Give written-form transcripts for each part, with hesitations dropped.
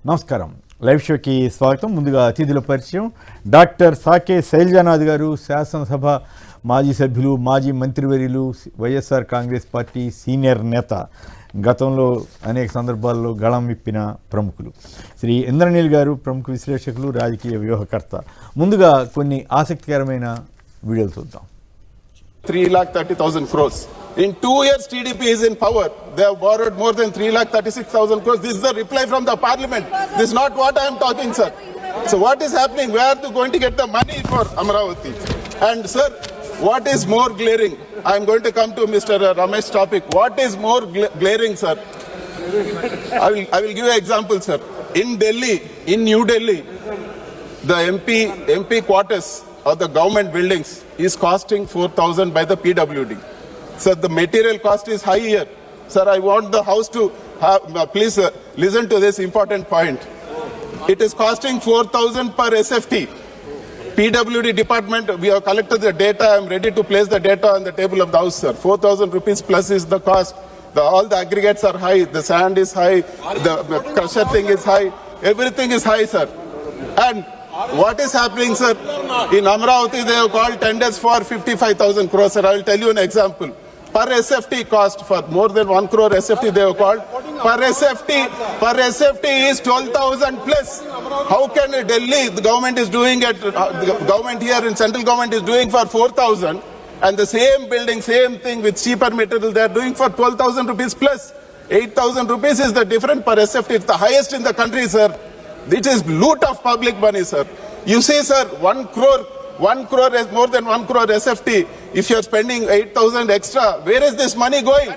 నమస్కారం. లైవ్ షోకి స్వాగతం. ముందుగా అతిథుల పరిచయం. డాక్టర్ సాకే శైలజానాథ్ గారు, శాసనసభ మాజీ సభ్యులు, మాజీ మంత్రివర్యులు, వైఎస్ఆర్ కాంగ్రెస్ పార్టీ సీనియర్ నేత, గతంలో అనేక సందర్భాల్లో గళం విప్పిన ప్రముఖులు. శ్రీ ఇంద్రనీల్ గారు, ప్రముఖ విశ్లేషకులు, రాజకీయ వ్యూహకర్త. ముందుగా కొన్ని ఆసక్తికరమైన వీడియోలు చూద్దాం. 3,30,000 crores. In 2 years TDP is in power. They have borrowed more than 3,36,000 crores. This is the reply from the parliament. This is not what I am talking, sir. So what is happening? Where are they going to get the money for Amaravati? And sir, what is more glaring? I am going to come to Mr. Ramesh's topic. What is more glaring, sir? I will give you an example, sir. In Delhi, in New Delhi, the MP quarters of the government buildings is costing 4,000 by the PWD. Sir, the material cost is high here. Sir, I want the house to have, please listen to this important point. It is costing 4,000 per SFT. PWD department, we have collected the data. I am ready to place the data on the table of the house, sir. 4,000 rupees plus is the cost. All the aggregates are high. The sand is high. The crusher thing is high. Everything is high, sir. And what is happening, sir? In Amaravati, they have called tenders for 55,000 crores, sir. I will tell you an example. Per SFT cost for more than 1 crore SFT they have called. Per SFT is 12,000 plus. How can Delhi, the government is doing it, the government here in central government is doing for 4,000 and the same building, same thing with cheaper material they are doing for 12,000 rupees plus. 8,000 rupees is the difference per SFT. It's the highest in the country, sir. It is loot of public money, sir. You see, sir, 1 crore is more than 1 crore SFT. If you are spending 8,000 extra, where is this money going?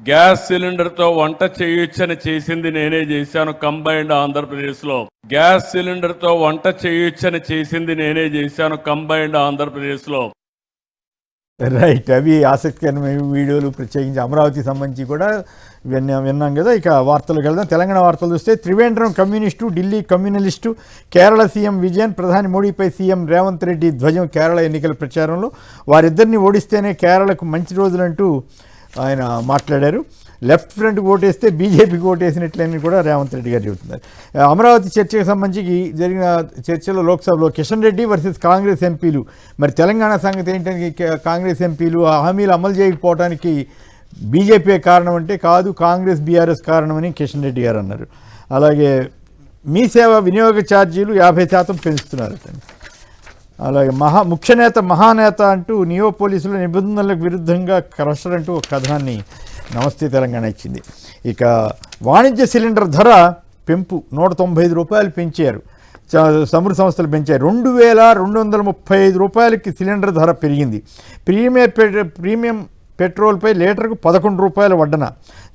Gas cylinder తో వంట చేయొచ్చని చేసింది నేనే చేశాను combined Andhra Pradesh లో. Gas cylinder తో వంట చేయొచ్చని చేసింది నేనే చేశాను కంబైన్డ్ ఆంధ్రప్రదేశ్ లో. రైట్, అవి ఆసక్తికరమైన వీడియోలు. ప్రత్యేకించి అమరావతి సంబంధించి కూడా విన్నాం కదా. ఇక వార్తలకు వెళ్దాం. తెలంగాణ వార్తలు చూస్తే త్రివేంద్రం కమ్యూనిస్టు, ఢిల్లీ కమ్యూనలిస్టు, కేరళ సీఎం విజయన్, ప్రధాని మోడీపై సీఎం రేవంత్ రెడ్డి ధ్వజం కేరళ ఎన్నికల ప్రచారంలో. వారిద్దరిని ఓడిస్తేనే కేరళకు మంచి రోజులంటూ ఆయన మాట్లాడారు. లెఫ్ట్ ఫ్రంట్ ఓటేస్తే బీజేపీకి ఓటేసినట్లని కూడా రేవంత్ రెడ్డి గారు చెబుతున్నారు. అమరావతి చర్చకు సంబంధించి జరిగిన చర్చలో లోక్సభలో కిషన్ రెడ్డి వర్సెస్ కాంగ్రెస్ ఎంపీలు. మరి తెలంగాణ సంగతి ఏంటంటే కాంగ్రెస్ ఎంపీలు ఆ హామీలు అమలు చేయకపోవడానికి బీజేపీ కారణం అంటే కాదు, కాంగ్రెస్ బీఆర్ఎస్ కారణమని కిషన్ రెడ్డి గారు అన్నారు. అలాగే మీ సేవ వినియోగ ఛార్జీలు 50% పెంచుతున్నారట. అలాగే ముఖ్యనేత మహానేత అంటూ నియో పోలీసుల నిబంధనలకు విరుద్ధంగా క్రషర్ అంటూ ఒక కథనాన్ని నమస్తే తెలంగాణ ఇచ్చింది. ఇక వాణిజ్య సిలిండర్ ధర పెంపు 195 రూపాయలు పెంచారు. చమురు సంస్థలు పెంచారు. 2,235 రూపాయలకి సిలిండర్ ధర పెరిగింది. ప్రీమియం పెట్రోల్పై లీటర్కు 11 రూపాయల వడ్డన,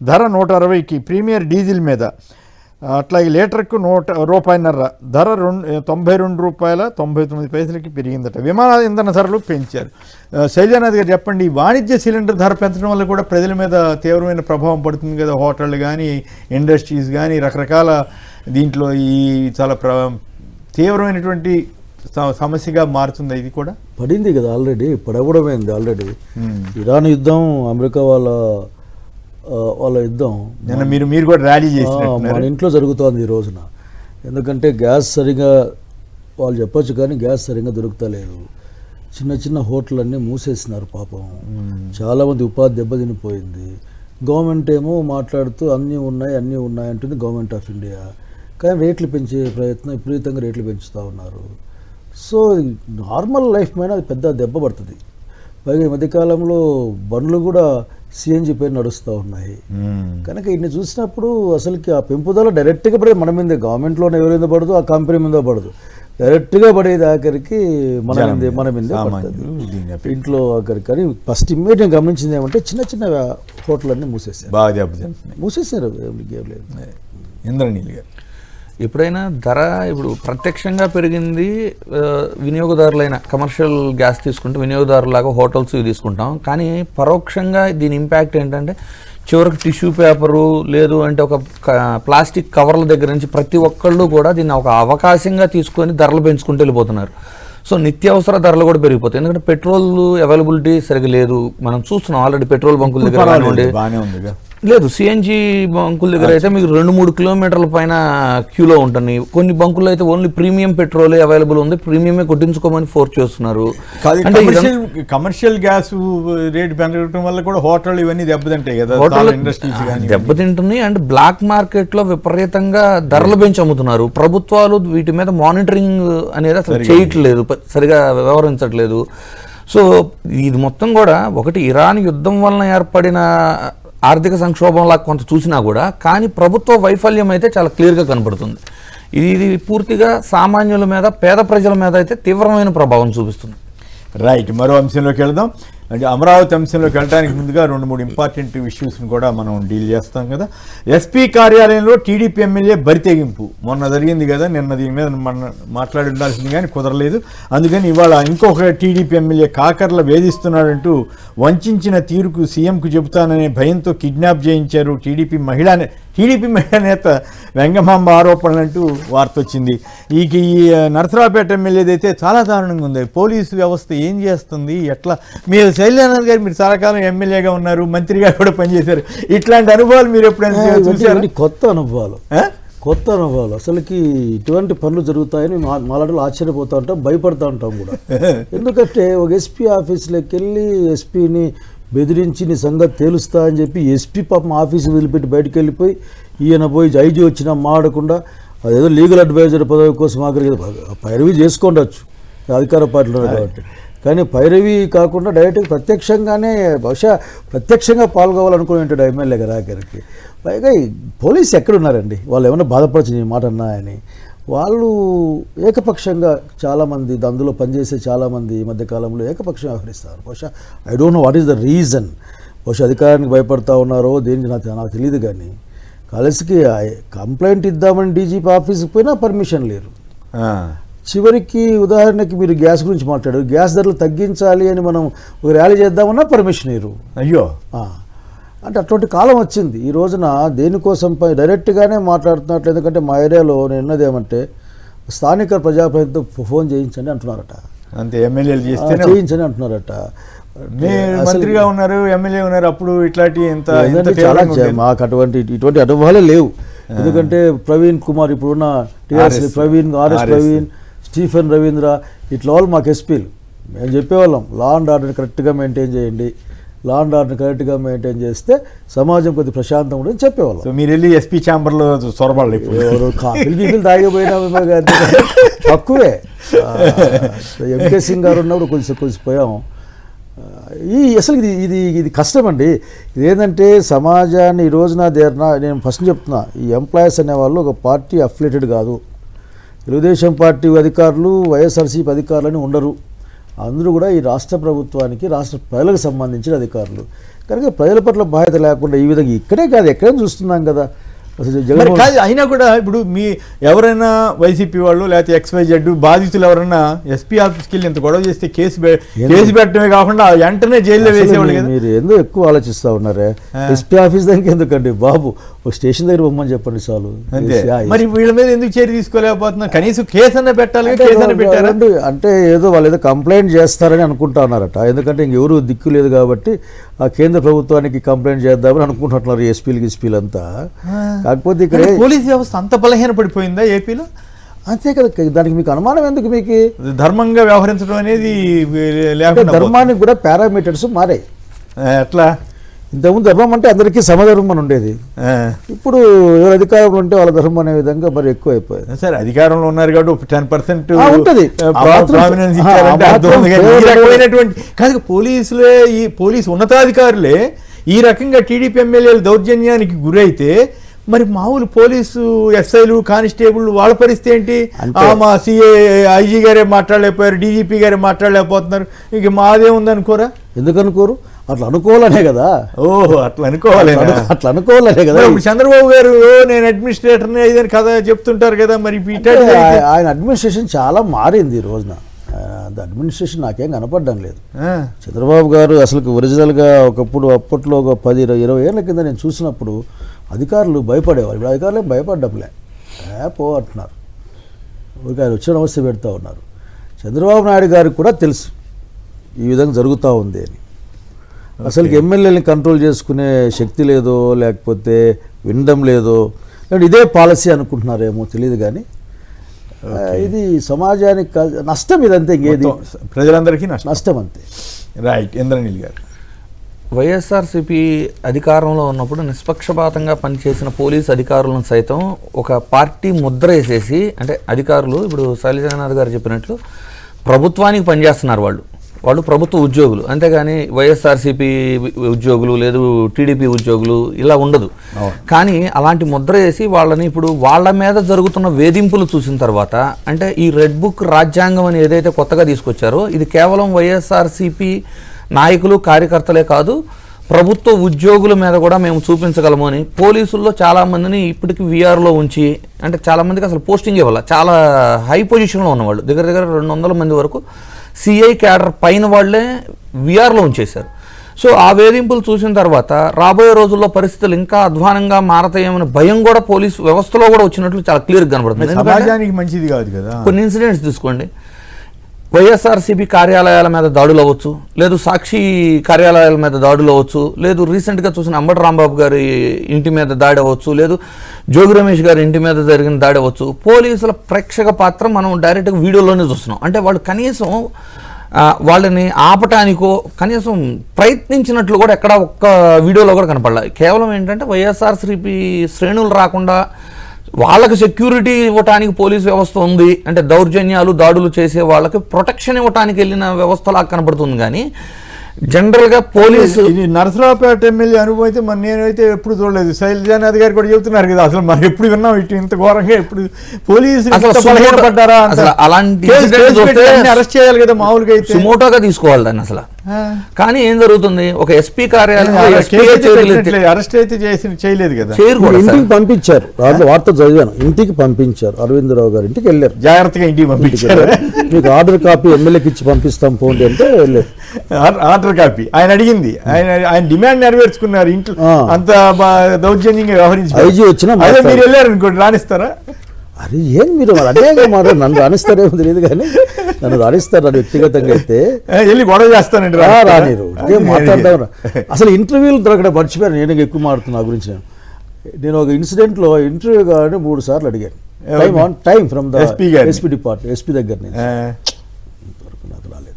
ధర 160కి. ప్రీమియర్ డీజిల్ మీద అట్లాగే లీటర్కు ₹1.50, ధర ₹92.99 పెరిగిందట. విమాన ఇంధన ధరలు పెంచారు. శైలజానాథ్ గారు చెప్పండి, వాణిజ్య సిలిండర్ ధర పెంచడం వల్ల కూడా ప్రజల మీద తీవ్రమైన ప్రభావం పడుతుంది కదా. హోటళ్ళు కానీ, ఇండస్ట్రీస్ కానీ, రకరకాల దీంట్లో ఈ చాలా తీవ్రమైనటువంటి సమస్యగా మారుతుంది. ఇది కూడా పడింది కదా, ఆల్రెడీ పడకూడమైంది. ఆల్రెడీ ఇరాన్ యుద్ధం, అమెరికా వాళ్ళ యుద్ధం మీరు కూడా ర్యాలీ చేసి మన ఇంట్లో జరుగుతోంది ఈ రోజున. ఎందుకంటే గ్యాస్ సరిగా వాళ్ళు చెప్పొచ్చు కానీ గ్యాస్ సరిగా దొరుకుతలేదు. చిన్న చిన్న హోటళ్ళన్నీ మూసేసినారు పాపం. చాలామంది ఉపాధి దెబ్బతినిపోయింది. గవర్నమెంట్ ఏమో మాట్లాడుతూ అన్నీ ఉన్నాయి అంటుంది గవర్నమెంట్ ఆఫ్ ఇండియా. కానీ రేట్లు పెంచే ప్రయత్నం, విపరీతంగా రేట్లు పెంచుతూ ఉన్నారు. సో నార్మల్ లైఫ్ మీద అది పెద్ద దెబ్బ పడుతుంది. పైగా ఈ మధ్యకాలంలో బండ్లు కూడా సిఎన్జి పైన నడుస్తూ ఉన్నాయి. కనుక ఇన్ని చూసినప్పుడు అసలుకి ఆ పెంపుదల డైరెక్ట్గా పడేది మన మీదే. గవర్నమెంట్లోనే ఎవరి మీద పడదు, ఆ కంపెనీ మీద పడదు, డైరెక్ట్గా పడేది ఆఖరికి మన మీదే పడుతుంది, ఇంట్లో ఆఖరికి. కానీ ఫస్ట్ ఇమ్మీడియట్గా గమనించింది ఏమంటే చిన్న చిన్న హోటళ్ళన్నీ మూసేసారు. ఇంద్రనీల్ గారు, ఎప్పుడైనా ధర ఇప్పుడు ప్రత్యక్షంగా పెరిగింది వినియోగదారులైన కమర్షియల్ గ్యాస్ తీసుకుంటే వినియోగదారులాగా హోటల్స్ ఇవి తీసుకుంటాం. కానీ పరోక్షంగా దీని ఇంపాక్ట్ ఏంటంటే చివరికి టిష్యూ పేపరు లేదు అంటే ఒక ప్లాస్టిక్ కవర్ల దగ్గర నుంచి ప్రతి ఒక్కళ్ళు కూడా దీన్ని ఒక అవకాశంగా తీసుకొని ధరలు పెంచుకుంటూ వెళ్ళిపోతున్నారు. సో నిత్యావసర ధరలు కూడా పెరిగిపోతాయి. ఎందుకంటే పెట్రోల్ అవైలబిలిటీ సరిగ్గా లేదు. మనం చూస్తున్నాం ఆల్రెడీ పెట్రోల్ బంకుల దగ్గర లేదు, సిఎన్జి బంకుల దగ్గర అయితే మీకు 2-3 కిలోమీటర్ల పైన క్యూలో ఉంటుంది. కొన్ని బంకుల్లో అయితే ఓన్లీ ప్రీమియం పెట్రోలే అవైలబుల్ ఉంది, ప్రీమియమే కొట్టించుకోమని ఫోర్స్ చేస్తున్నారు. అంటే కమర్షియల్ గ్యాస్ రేట్ పెరగడం వల్ల కూడా హోటల్ ఇవన్నీ దెబ్బతింటాయి కదా, హోటల్ ఇండస్ట్రీస్ కానీ దెబ్బతింటున్నాయి. అండ్ బ్లాక్ మార్కెట్ లో విపరీతంగా ధరలు పెంచి అమ్ముతున్నారు. ప్రభుత్వాలు వీటి మీద మానిటరింగ్ అనేది అసలు చేయట్లేదు, సరిగా వ్యవహరించట్లేదు. సో ఇది మొత్తం కూడా ఒకటి ఇరాన్ యుద్ధం వలన ఏర్పడిన ఆర్థిక సంక్షోభంలా కొంత చూసినా కూడా, కానీ ప్రభుత్వ వైఫల్యం అయితే చాలా క్లియర్గా కనబడుతుంది. ఇది పూర్తిగా సామాన్యుల మీద, పేద ప్రజల మీద అయితే తీవ్రమైన ప్రభావం చూపిస్తుంది. రైట్, మరో అంశంలోకి వెళ్దాం. అంటే అమరావతి అంశంలోకి వెళ్ళడానికి ముందుగా 2-3 ఇంపార్టెంట్ ఇష్యూస్ని కూడా మనం డీల్ చేస్తాం కదా. ఎస్పీ కార్యాలయంలో టీడీపీ ఎమ్మెల్యే బరితెగింపు మొన్న జరిగింది కదా, నిన్న దీని మీద మన మాట్లాడి ఉండాల్సింది కానీ కుదరలేదు. అందుకని ఇవాళ ఇంకొక టీడీపీ ఎమ్మెల్యే కాకర్ల వేధిస్తున్నాడంటూ వంచిన తీరుకు సీఎంకు చెబుతాననే భయంతో కిడ్నాప్ చేయించారు టీడీపీ మహిళా నేత వెంగమాంబ ఆరోపణలంటూ వార్త వచ్చింది. ఈ నరసరావుపేట ఎమ్మెల్యేదైతే చాలా దారుణంగా ఉంది. పోలీసు వ్యవస్థ ఏం చేస్తుంది, ఎట్లా? మీరు శైలజానాథ్ గారు, మీరు చాలా కాలం ఎమ్మెల్యేగా ఉన్నారు, మంత్రిగా కూడా పనిచేశారు. ఇట్లాంటి అనుభవాలు మీరు ఎప్పుడైనా చూసారు? కొత్త అనుభవాలు అసలుకి ఇటువంటి పనులు జరుగుతాయని మాలాటలు ఆశ్చర్యపోతూ ఉంటాం, భయపడుతూ ఉంటాం కూడా. ఎందుకంటే ఒక ఎస్పీ ఆఫీసులోకి వెళ్ళి ఎస్పీని బెదిరించి నీ సంగతి తేలుస్తా అని చెప్పి ఎస్పీ పాపం ఆఫీసు వదిలిపెట్టి బయటకు వెళ్ళిపోయి ఈయన పోయి ఐజీ వచ్చినా మాడకుండా అదేదో లీగల్ అడ్వైజర్ పదవి కోసం ఆఖరికి పైరవీ చేసుకోండొచ్చు అధికార పార్టీలో కాబట్టి, కానీ పైరవీ కాకుండా డైరెక్ట్గా ప్రత్యక్షంగానే బహుశా ప్రత్యక్షంగా పాల్గొవాలనుకుని ఉంటాడు ఎమ్మెల్యే గారు ఆఖరికి. పైగా పోలీసు ఎక్కడున్నారండి, వాళ్ళు ఏమైనా బాధపడచ్చు నీ మాట అన్నా అని. వాళ్ళు ఏకపక్షంగా చాలామంది అందులో పనిచేసే చాలామంది ఈ మధ్యకాలంలో ఏకపక్షంగా వ్యవహరిస్తారు. బహుశా I don't know what is the reason. బహుశా అధికారానికి భయపడతా ఉన్నారో దేనికి నాకు తెలియదు. కానీ కాలేజీకి కంప్లైంట్ ఇద్దామని డీజీపీ ఆఫీస్కి పోయినా పర్మిషన్ లేరు. చివరికి ఉదాహరణకి మీరు గ్యాస్ గురించి మాట్లాడారు, గ్యాస్ ధరలు తగ్గించాలి అని మనం ఒక ర్యాలీ చేద్దామన్నా పర్మిషన్ ఇవ్వరు. అయ్యో, అంటే అటువంటి కాలం వచ్చింది. ఈ రోజున దేనికోసం డైరెక్ట్గానే మాట్లాడుతున్నట్లు. ఎందుకంటే మా ఏరియాలో నేను ఉన్నది ఏమంటే స్థానిక ప్రజాప్రతినిధితో ఫోన్ చేయించండి అంటున్నారట, అంతే ఎమ్మెల్యేలు చేయించండి అంటున్నారట. మంత్రిగా ఉన్నారు, ఎమ్మెల్యే ఉన్నారు, అప్పుడు ఇట్లాంటి చాలా మాకు ఇటువంటి అనుభవాలే లేవు. ఎందుకంటే ప్రవీణ్ కుమార్, ఇప్పుడున్న TRS Praveen, RS Praveen, Stephen Ravindra, ఇట్లా వాళ్ళు మాకు ఎస్పీలు. మేము చెప్పేవాళ్ళం లా అండ్ ఆర్డర్ని కరెక్ట్గా మెయింటైన్ చేయండి, లా అండ్ ఆర్డర్ని కరెక్ట్గా మెయింటైన్ చేస్తే సమాజం కొద్ది ప్రశాంతం కూడా చెప్పేవాళ్ళం. సో మీరు వెళ్ళి ఎస్పీ ఛాంబర్లో చొరబాళ్ళు ఎవరు కాఫీలు తాగిపోయినా తక్కువే. ఎంకే సింగ్ గారు ఉన్నప్పుడు కొంచెం పోయాము. అసలు ఇది కష్టం అండి. ఇదేంటంటే సమాజాన్ని ఈ రోజున నేను ఫస్ట్ చెప్తున్నా, ఈ ఎంప్లాయీస్ అనేవాళ్ళు ఒక పార్టీ అఫిలియేటెడ్ కాదు. తెలుగుదేశం పార్టీ అధికారులు, వైఎస్ఆర్సీపీ అధికారులని ఉండరు. అందరూ కూడా ఈ రాష్ట్ర ప్రభుత్వానికి, రాష్ట్ర ప్రజలకు సంబంధించిన అధికారులు. కనుక ప్రజల పట్ల బాధ్యత లేకుండా ఈ విధంగా ఇక్కడే కాదు ఎక్కడైనా చూస్తున్నాం కదా. అయినా కూడా ఇప్పుడు మీ ఎవరైనా వైసీపీ వాళ్ళు లేకపోతే XYZ బాధితులు ఎవరైనా ఎస్పీ ఆఫీస్కి వెళ్ళి ఇంత గొడవ చేస్తే కేసు పెట్టడమే కాకుండా వెంటనే జైల్లో వేసేవాళ్ళు కదా. మీరు ఎందుకు ఎక్కువ ఆలోచిస్తూ ఉన్నారే? ఎస్పీ ఆఫీస్ దగ్గర ఎందుకండి బాబు, ఒక స్టేషన్ దగ్గర పొమ్మని చెప్పండి చాలు. మరి వీళ్ళ మీద ఎందుకు చర్య తీసుకోలేకపోతున్నారు? కనీసం కేసు అన్న పెట్టాలి. అంటే ఏదో వాళ్ళు ఏదో కంప్లైంట్ చేస్తారని అనుకుంటా ఉన్నారట. ఎందుకంటే ఇంకెవరు దిక్కు లేదు కాబట్టి ఆ కేంద్ర ప్రభుత్వానికి కంప్లైంట్ చేద్దామని అనుకుంటున్నారు ఎస్పీలు అంతా. కాకపోతే ఇక్కడ పోలీస్ వ్యవస్థ అంత బలహీన పడిపోయిందా ఏపీలో? అంతే కదా, దానికి మీకు అనుమానం ఎందుకు? మీకు ధర్మంగా వ్యవహరించడం అనేది ధర్మానికి కూడా పారామీటర్స్ మారాయి. ఎట్లా? ఇంతకుముందు ధర్మం అంటే అందరికీ సమధర్మం అని ఉండేది. ఇప్పుడు ఎవరు అధికారంలో ఉంటే వాళ్ళ ధర్మం అనే విధంగా మరి ఎక్కువ అయిపోయింది. సరే, అధికారంలో ఉన్నారు కాబట్టి 10% ఉంటుంది. కాదు, పోలీసు ఉన్నతాధికారులే ఈ రకంగా టీడీపీ ఎమ్మెల్యేలు దౌర్జన్యానికి గురైతే మరి మామూలు పోలీసు ఎస్ఐలు, కానిస్టేబుల్ వాళ్ళ పరిస్థితి ఏంటి? మా సిఏ, ఐజీ గారే మాట్లాడలేకపోయారు, డీజీపీ గారే మాట్లాడలేకపోతున్నారు, ఇక మాదే ఉందనుకోరా? ఎందుకు అనుకోరు? అట్లా అనుకోవాలనే కదా. ఓహో, అట్లా అనుకోవాలి, అట్లా అనుకోవాలనే కదా. ఇప్పుడు చంద్రబాబు గారు నేను అడ్మినిస్ట్రేటర్ని ఇదని కథ చెప్తుంటారు కదా. మరి ఆయన అడ్మినిస్ట్రేషన్ చాలా మారింది ఈ రోజున. అడ్మినిస్ట్రేషన్ నాకేం కనపడడం లేదు. చంద్రబాబు గారు అసలు ఒరిజినల్గా అప్పట్లో ఒక 10-20 ఏళ్ళ కింద నేను చూసినప్పుడు అధికారులు భయపడేవారు. ఇప్పుడు అధికారులు భయపడ్డంలే, పో అంటున్నారు. ఊరికి ఆయన వచ్చిన అవస్థ పెడతా ఉన్నారు. చంద్రబాబు నాయుడు గారికి కూడా తెలుసు ఈ విధంగా జరుగుతూ ఉంది అని. అసలు ఎమ్మెల్యేని కంట్రోల్ చేసుకునే శక్తి లేదో లేకపోతే వినడం లేదో లేదంటే ఇదే పాలసీ అనుకుంటున్నారేమో తెలియదు కానీ ఇది సమాజానికి నష్టం, ఇదంతే, ఇంకేది ప్రజలందరికీ నష్టం అంతే. రైట్. ఇంద్రనీల్ గారు, వైఎస్ఆర్సీపీ అధికారంలో ఉన్నప్పుడు నిష్పక్షపాతంగా పనిచేసిన పోలీస్ అధికారులను సైతం ఒక పార్టీ ముద్ర వేసేసి, అంటే అధికారులు ఇప్పుడు శైలజానాథ్ గారు చెప్పినట్లు ప్రభుత్వానికి పనిచేస్తున్నారు, వాళ్ళు ప్రభుత్వ ఉద్యోగులు, అంతేగాని వైఎస్ఆర్సీపీ ఉద్యోగులు లేదు టీడీపీ ఉద్యోగులు ఇలా ఉండదు. కానీ అలాంటి ముద్ర వేసి వాళ్ళని ఇప్పుడు వాళ్ళ మీద జరుగుతున్న వేధింపులు చూసిన తర్వాత, అంటే ఈ రెడ్ బుక్ రాజ్యాంగం అని ఏదైతే కొత్తగా తీసుకొచ్చారో ఇది కేవలం వైఎస్ఆర్సీపీ నాయకులు కార్యకర్తలే కాదు, ప్రభుత్వ ఉద్యోగుల మీద కూడా మేము చూపించగలము అని పోలీసుల్లో చాలామందిని ఇప్పటికీ వీఆర్లో ఉంచి, అంటే చాలామందికి అసలు పోస్టింగ్ ఇవ్వాలి, చాలా హై పొజిషన్లో ఉన్నవాళ్ళు దగ్గర 200 మంది వరకు సిఐ క్యాడర్ పైన వాళ్ళే వీఆర్లో ఉంచేశారు. సో ఆ వేధింపులు చూసిన తర్వాత రాబోయే రోజుల్లో పరిస్థితులు ఇంకా అధ్వానంగా మారతాయేమని భయం కూడా పోలీసు వ్యవస్థలో కూడా వచ్చినట్లు చాలా క్లియర్గా కనబడుతుంది. సమాజానికి మంచిది కాదు కదా. కొన్ని ఇన్సిడెంట్స్ తీసుకోండి, వైఎస్ఆర్సీపీ కార్యాలయాల మీద దాడులు అవ్వచ్చు, లేదు సాక్షి కార్యాలయాల మీద దాడులు అవ్వచ్చు, లేదు రీసెంట్గా చూసిన అంబటి రాంబాబు గారి ఇంటి మీద దాడి అవ్వచ్చు, లేదు జోగి రమేష్ గారి ఇంటి మీద జరిగిన దాడి అవ్వచ్చు. పోలీసుల ప్రేక్షక పాత్ర మనం డైరెక్ట్గా వీడియోలోనే చూస్తున్నాం. అంటే వాళ్ళు కనీసం వాళ్ళని ఆపటానికో కనీసం ప్రయత్నించినట్లు కూడా ఎక్కడ ఒక్క వీడియోలో కూడా కనపడలేదు. కేవలం ఏంటంటే వైఎస్ఆర్సీపీ శ్రేణులు రాకుండా వాళ్ళకి సెక్యూరిటీ ఇవ్వటానికి పోలీస్ వ్యవస్థ ఉంది, అంటే దౌర్జన్యాలు దాడులు చేసే వాళ్ళకి ప్రొటెక్షన్ ఇవ్వటానికి వెళ్ళిన వ్యవస్థలా కనబడుతుంది. కానీ జనరల్గా పోలీసు ఇది నరసరావుపేట ఎమ్మెల్యే అనుభవం అయితే మరి నేనైతే ఎప్పుడు చూడలేదు. శైలజానాథ్ గారు కూడా చెబుతున్నారు కదా, అసలు మనం ఎప్పుడు విన్నాం ఇటు ఇంత ఘోరంగా, ఎప్పుడు పోలీసులు బలహీనపడ్డారా, అలాంటి అరెస్ట్ చేయాలి కదా మామూలుగా అయితే, సుమోటోగా తీసుకోవాలి దాన్ని అసలు. కానీ ఏం జరుగుతుంది, ఒక ఎస్పీ కార్యాలయం అరెస్ట్ అయితే చేయలేదు కదా, ఇంటికి పంపించారు. వార్త చదివాను, ఇంటికి పంపించారు. అరవిందరావు గారు ఇంటికి వెళ్ళారు, జాగ్రత్తగా ఇంటికి పంపించారు. మీకు ఆర్డర్ కాపీ ఎమ్మెల్యేకి ఇచ్చి పంపిస్తాం పోండి అంటే వెళ్ళారు. ఆర్డర్ కాపీ ఆయన అడిగింది, ఆయన డిమాండ్ నెరవేర్చుకున్నారు. ఇంట్లో అంత దౌర్జన్యంగా వ్యవహరించి ఐజీ వచ్చినా మీరు వెళ్ళారు అనుకోండి, రాణిస్తారా? అరే ఏం మీరు అదే మాట, నన్ను రాణిస్తారేమో తెలియదు కానీ నన్ను రాణిస్తారు. నన్ను వ్యక్తిగతంగా అయితే వెళ్ళి గొడవ చేస్తానండి, రానిరు మాట్లాడతాను. అసలు ఇంటర్వ్యూలు దొరకడం మర్చిపోయాను. నేను ఎక్కువ మాట్లాడుతున్నా నా గురించి. నేను ఒక ఇన్సిడెంట్లో ఇంటర్వ్యూ కానీ 3 సార్లు అడిగాను, time from the SP department, SP దగ్గర నుంచి. ఇంతవరకు నాకు రాలేదు.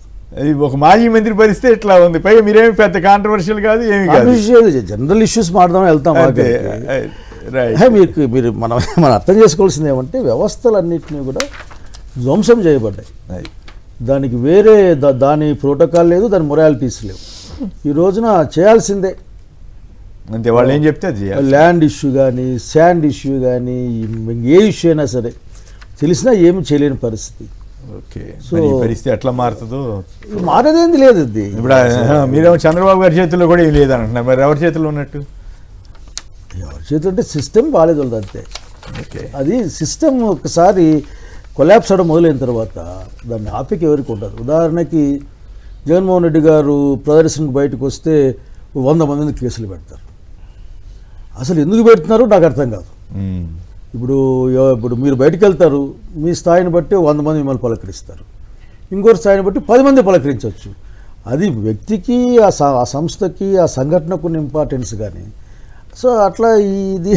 ఒక మాజీ మంత్రి పరిస్థితి ఇట్లా ఉంది. పైగా మీరేమి పెద్ద కాంట్రవర్షియల్ కాదు, ఏమి కాదు, జనరల్ ఇష్యూస్ మాట్లాడదాం వెళ్తాం. మీరు మనం అర్థం చేసుకోవాల్సింది ఏమంటే వ్యవస్థలన్నింటినీ కూడా ధ్వంసం చేయబడ్డాయి. దానికి వేరే దాని ప్రోటోకాల్ లేదు, దాని మొరాలిటీస్ లేవు. ఈ రోజున చేయాల్సిందే అంతే, వాళ్ళు ఏం చెప్తే ల్యాండ్ ఇష్యూ కానీ శాండ్ ఇష్యూ కానీ ఏ ఇష్యూ అయినా సరే తెలిసినా ఏమి చేయలేని పరిస్థితి. ఓకే, సో పరిస్థితి ఎట్లా మారుతుందో మారదేంది లేదు. అది ఇప్పుడు మీరేమో చంద్రబాబు గారి చేతుల్లో కూడా ఏం లేదంటున్నారు, మరి ఎవరి చేతుల్లో ఉన్నట్టు? ఎవరి చేతులు అంటే సిస్టమ్ బాగాలేదు వాళ్ళది అంతే. ఓకే, అది సిస్టమ్ ఒకసారి కొలాప్స్ అవడం మొదలైన తర్వాత దాన్ని ఆపికి ఎవరికి ఉండదు. ఉదాహరణకి జగన్మోహన్ రెడ్డి గారు ప్రదర్శనకు బయటకు వస్తే 100 మందిని కేసులు పెడతారు. అసలు ఎందుకు పెడుతున్నారో నాకు అర్థం కాదు. ఇప్పుడు మీరు బయటకు వెళ్తారు, మీ స్థాయిని బట్టి 100 మంది మిమ్మల్ని పలకరిస్తారు, ఇంకోటి స్థాయిని బట్టి 10 మంది పలకరించవచ్చు. అది వ్యక్తికి ఆ సంస్థకి ఆ సంఘటనకు ఉన్న ఇంపార్టెన్స్. కానీ సో అట్లా ఇది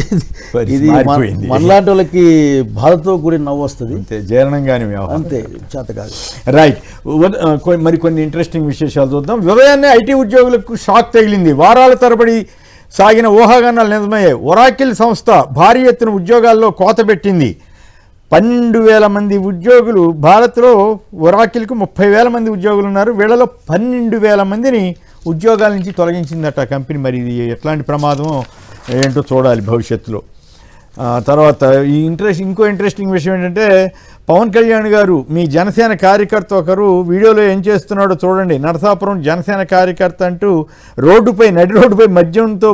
మనలాంటి వాళ్ళకి బాధతో కూడిన నవ్వు వస్తుంది, జీర్ణంగానే అంతే, చేత కాదు. రైట్. మరి కొన్ని ఇంట్రెస్టింగ్ విశేషాలు చూద్దాం. ఉదయాన్నే ఐటీ ఉద్యోగులకు షాక్ తగిలింది. వారాల తరబడి సాగిన ఊహాగానాలు నిజమయ్యాయి. ఒరాకిల్ సంస్థ భారీ ఎత్తున ఉద్యోగాల్లో కోత పెట్టింది. 12,000 మంది ఉద్యోగులు భారత్లో, ఒరాకిల్కు 30,000 మంది ఉద్యోగులు ఉన్నారు. వీళ్ళలో 12,000 మందిని ఉద్యోగాల నుంచి తొలగించిందట కంపెనీ. మరి ఇది ఎట్లాంటి ప్రమాదమో ఏంటో చూడాలి భవిష్యత్తులో. తర్వాత ఇంకో ఇంట్రెస్టింగ్ విషయం ఏంటంటే, పవన్ కళ్యాణ్ గారు మీ జనసేన కార్యకర్త ఒకరు వీడియోలో ఏం చేస్తున్నాడో చూడండి. నరసాపురం జనసేన కార్యకర్త అంటూ నడి రోడ్డుపై మద్యంతో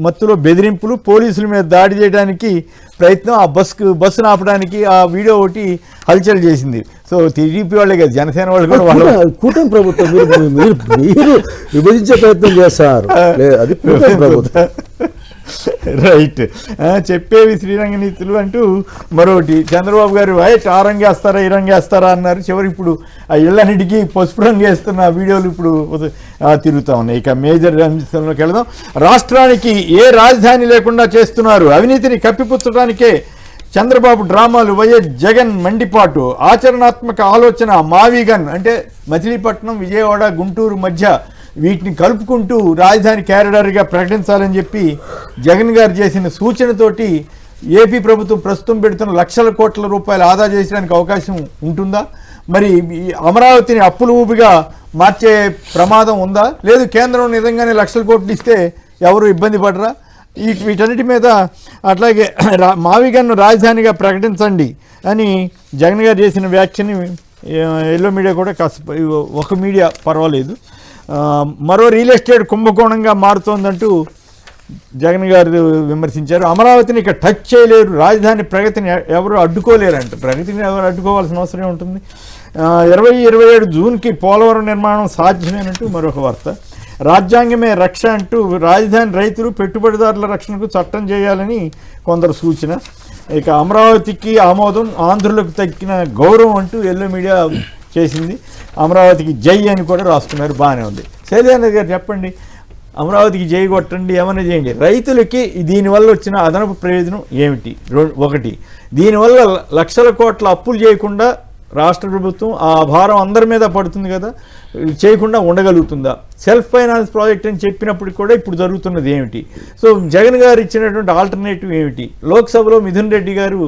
మత్తులో బెదిరింపులు, పోలీసుల మీద దాడి చేయడానికి ప్రయత్నం, ఆ బస్సును ఆపడానికి ఆ వీడియో ఒకటి హల్చల్ చేసింది. సో టీడీపీ వాళ్ళే కదా, జనసేన వాళ్ళు కూడా కూటమి ప్రభుత్వం మీరు విభజించే ప్రయత్నం చేస్తారు. అది కూటమి ప్రభుత్వం. రైట్. చెప్పేవి శ్రీరంగ నీతులు అంటూ మరొకటి చంద్రబాబు గారు వైట్ ఆ రంగేస్తారా ఈ రంగేస్తారా అన్నారు. చివరి ఇప్పుడు ఆ ఇళ్ళన్నిటికీ పసుపు రంగు వేస్తున్న వీడియోలు ఇప్పుడు తిరుగుతూ ఉన్నాయి. ఇక మేజర్ అంశంలోకి వెళదాం. రాష్ట్రానికి ఏ రాజధాని లేకుండా చేస్తున్నారు, అవినీతిని కప్పిపుచ్చడానికే చంద్రబాబు డ్రామాలు, వైఎస్ జగన్ మండిపాటు, ఆచరణాత్మక ఆలోచన మావిగన్ అంటే మచిలీపట్నం, విజయవాడ, గుంటూరు మధ్య వీటిని కలుపుకుంటూ రాజధాని క్యారిడార్గా ప్రకటించాలని చెప్పి జగన్ గారు చేసిన సూచనతోటి ఏపీ ప్రభుత్వం ప్రస్తుతం పెడుతున్న లక్షల కోట్ల రూపాయలు ఆదా చేయడానికి అవకాశం ఉంటుందా? మరి ఈ అమరావతిని అప్పుల ఊపిగా మార్చే ప్రమాదం ఉందా? లేదు కేంద్రం నిజంగానే లక్షల కోట్లు ఇస్తే ఎవరు ఇబ్బంది పడరా? వీటన్నిటి మీద అట్లాగే మావిగన్ను రాజధానిగా ప్రకటించండి అని జగన్ గారు చేసిన వ్యాఖ్యని ఎల్లో మీడియా కూడా కాస్త ఒక మీడియా పర్వాలేదు మరో రియల్ ఎస్టేట్ కుంభకోణంగా మారుతోందంటూ జగన్ గారు విమర్శించారు. అమరావతిని ఇక టచ్ చేయలేరు, రాజధాని ప్రగతిని ఎవరు అడ్డుకోలేరంట. ప్రగతిని ఎవరు అడ్డుకోవాల్సిన అవసరం ఉంటుంది. 2027 జూన్కి పోలవరం నిర్మాణం సాధ్యమేనంటూ మరొక వార్త. రాజ్యాంగమే రక్ష అంటూ రాజధాని రైతులు పెట్టుబడిదారుల రక్షణకు చట్టం చేయాలని కొందరు సూచన. ఇక అమరావతికి ఆమోదం, ఆంధ్రులకు తగ్గిన గౌరవం అంటూ ఎల్లో మీడియా చేసింది. అమరావతికి జై అని కూడా రాస్తున్నారు, బాగానే ఉంది. శైలేంద్ర గారు చెప్పండి, అమరావతికి జై కొట్టండి, ఏమైనా చేయండి, రైతులకి దీనివల్ల వచ్చిన అదనపు ప్రయోజనం ఏమిటి? ఒకటి, దీనివల్ల లక్షల కోట్ల అప్పులు చేయకుండా రాష్ట్ర ప్రభుత్వం ఆ భారం అందరి మీద పడుతుంది కదా, చేయకుండా ఉండగలుగుతుందా? సెల్ఫ్ ఫైనాన్స్ ప్రాజెక్ట్ అని చెప్పినప్పటికి కూడా ఇప్పుడు జరుగుతున్నది ఏమిటి? సో జగన్ గారు ఇచ్చినటువంటి ఆల్టర్నేటివ్ ఏమిటి? లోక్సభలో మిథున్ రెడ్డి గారు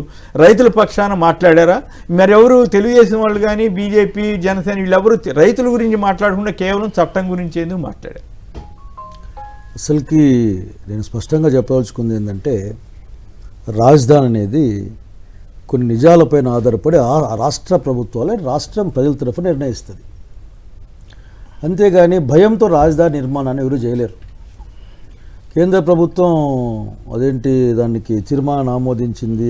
రైతుల పక్షాన మాట్లాడారా? మరెవరు తెలుగుదేశం వాళ్ళు కానీ బీజేపీ, జనసేన వీళ్ళెవరు రైతుల గురించి మాట్లాడకుండా కేవలం చట్టం గురించి ఎందుకు మాట్లాడారు? అసలుకి నేను స్పష్టంగా చెప్పదలుచుకుంది ఏంటంటే, రాజధాని అనేది కొన్ని నిజాలపైన ఆధారపడి ఆ రాష్ట్ర ప్రభుత్వాలే రాష్ట్రం ప్రజల తరఫున నిర్ణయిస్తుంది. అంతేగాని భయంతో రాజధాని నిర్మాణాన్ని ఎవరు చేయలేరు. కేంద్ర ప్రభుత్వం అదేంటి దానికి తీర్మానం ఆమోదించింది,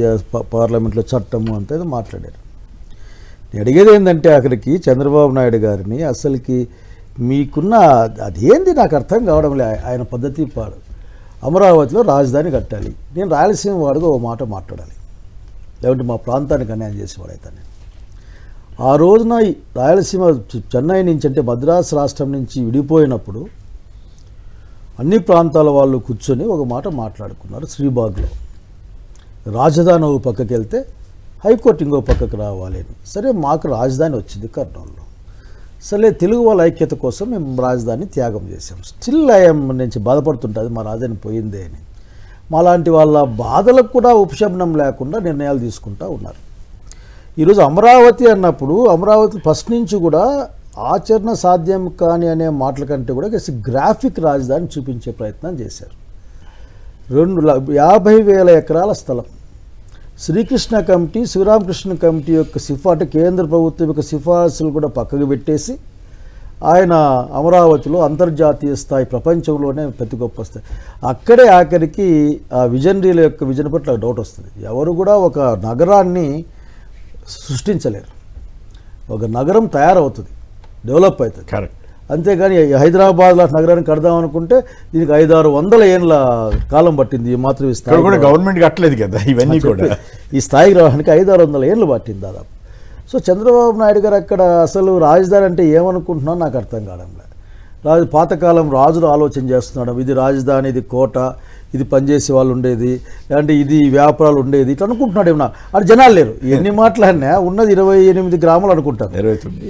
పార్లమెంట్లో చట్టము అంతా ఏదో మాట్లాడారు. నేను అడిగేది ఏంటంటే అక్కడికి చంద్రబాబు నాయుడు గారిని అసలుకి మీకున్న అదేంది నాకు అర్థం కావడం లే. ఆయన పద్ధతి పాడు. అమరావతిలో రాజధాని కట్టాలి, నేను రాయలసీమ వాడుగా ఓ మాట మాట్లాడాలి, లేకుంటే మా ప్రాంతానికి అన్యాయం చేసేవాడైతే నేను. ఆ రోజున రాయలసీమ చెన్నై నుంచి అంటే మద్రాసు రాష్ట్రం నుంచి విడిపోయినప్పుడు అన్ని ప్రాంతాల వాళ్ళు కూర్చొని ఒక మాట మాట్లాడుకున్నారు శ్రీబాగ్లో. రాజధాని ఒక పక్కకి వెళ్తే హైకోర్టు ఇంకో పక్కకు రావాలి అని. సరే, మాకు రాజధాని వచ్చింది కర్నూలులో. సరే, తెలుగు వాళ్ళ ఐక్యత కోసం మేము రాజధాని త్యాగం చేసాం. స్టిల్ ఐఎమ్ నుంచి బాధపడుతుంటుంది మా రాజధాని పోయిందే అని. మాలాంటి వాళ్ళ బాధలకు కూడా ఉపశమనం లేకుండా నిర్ణయాలు తీసుకుంటూ ఉన్నారు. ఈరోజు అమరావతి అన్నప్పుడు అమరావతి ఫస్ట్ నుంచి కూడా ఆచరణ సాధ్యం కాని అనే మాటల కంటే కూడా గ్రాఫిక్ రాజధాని చూపించే ప్రయత్నం చేశారు. 50,000 ఎకరాల స్థలం. శ్రీకృష్ణ కమిటీ, శివరామకృష్ణ కమిటీ యొక్క అంటే కేంద్ర ప్రభుత్వం యొక్క సిఫార్సులు కూడా పక్కకు పెట్టేసి ఆయన అమరావతిలో అంతర్జాతీయ స్థాయి, ప్రపంచంలోనే ప్రతి గొప్ప స్థాయి, అక్కడే ఆఖరికి ఆ విజనరీల యొక్క విజన్ పట్ల డౌట్ వస్తుంది. ఎవరు కూడా ఒక నగరాన్ని సృష్టించలేరు. ఒక నగరం తయారవుతుంది, డెవలప్ అవుతుంది. కరెక్ట్. అంతేగాని హైదరాబాద్ లాంటి నగరాన్ని కడదాం అనుకుంటే దీనికి 500-600 ఏళ్ళ కాలం పట్టింది. మాత్రం ఈ స్థాయి కూడా గవర్నమెంట్ కట్టలేదు కదా, ఇవన్నీ కూడా ఈ స్థాయికి రావడానికి 500-600 ఏళ్ళు పట్టింది దాదాపు. సో చంద్రబాబు నాయుడు గారు అక్కడ అసలు రాజధాని అంటే ఏమనుకుంటున్నారో నాకు అర్థం కావడం లేదు. పాతకాలం రాజులు ఆలోచన చేస్తున్నాడు, ఇది రాజధాని, ఇది కోట, ఇది పనిచేసే వాళ్ళు ఉండేది, అంటే ఇది వ్యాపారాలు ఉండేది, ఇట్లా అనుకుంటున్నాడు. ఏమన్నా అది జనాలు లేరు. ఎన్ని మాట్లాడినా ఉన్నది 28 గ్రామాలు అనుకుంటారు.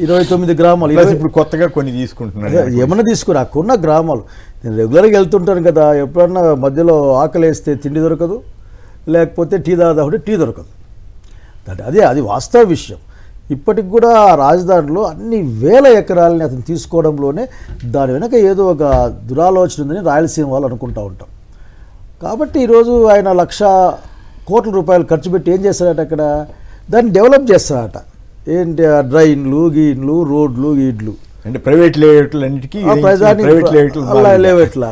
29 గ్రామాలు. ఇప్పుడు కొత్తగా కొన్ని తీసుకుంటున్నారు. ఏమన్నా తీసుకురా, అక్కడున్న గ్రామాలు. నేను రెగ్యులర్గా వెళ్తుంటాను కదా, ఎప్పుడన్నా మధ్యలో ఆకలి వేస్తే తిండి దొరకదు, లేకపోతే టీ తాగుతుంటే టీ దొరకదు. అది వాస్తవ విషయం. ఇప్పటికి కూడా రాజధానిలో అన్ని వేల ఎకరాలని అతను తీసుకోవడంలోనే దాని వెనక ఏదో ఒక దురాలోచన ఉందని రాయలసీమ వాళ్ళు అనుకుంటూ ఉంటాం. కాబట్టి ఈరోజు ఆయన 1,00,000 కోట్ల రూపాయలు ఖర్చు పెట్టి ఏం చేస్తారట, అక్కడ దాన్ని డెవలప్ చేస్తారట. ఏంటి, డ్రైన్లు, గీన్లు, రోడ్లు, ఈడ్లు, అంటే ప్రైవేట్ లేఅవుట్లన్నిటికీ లేఅవుట్లా.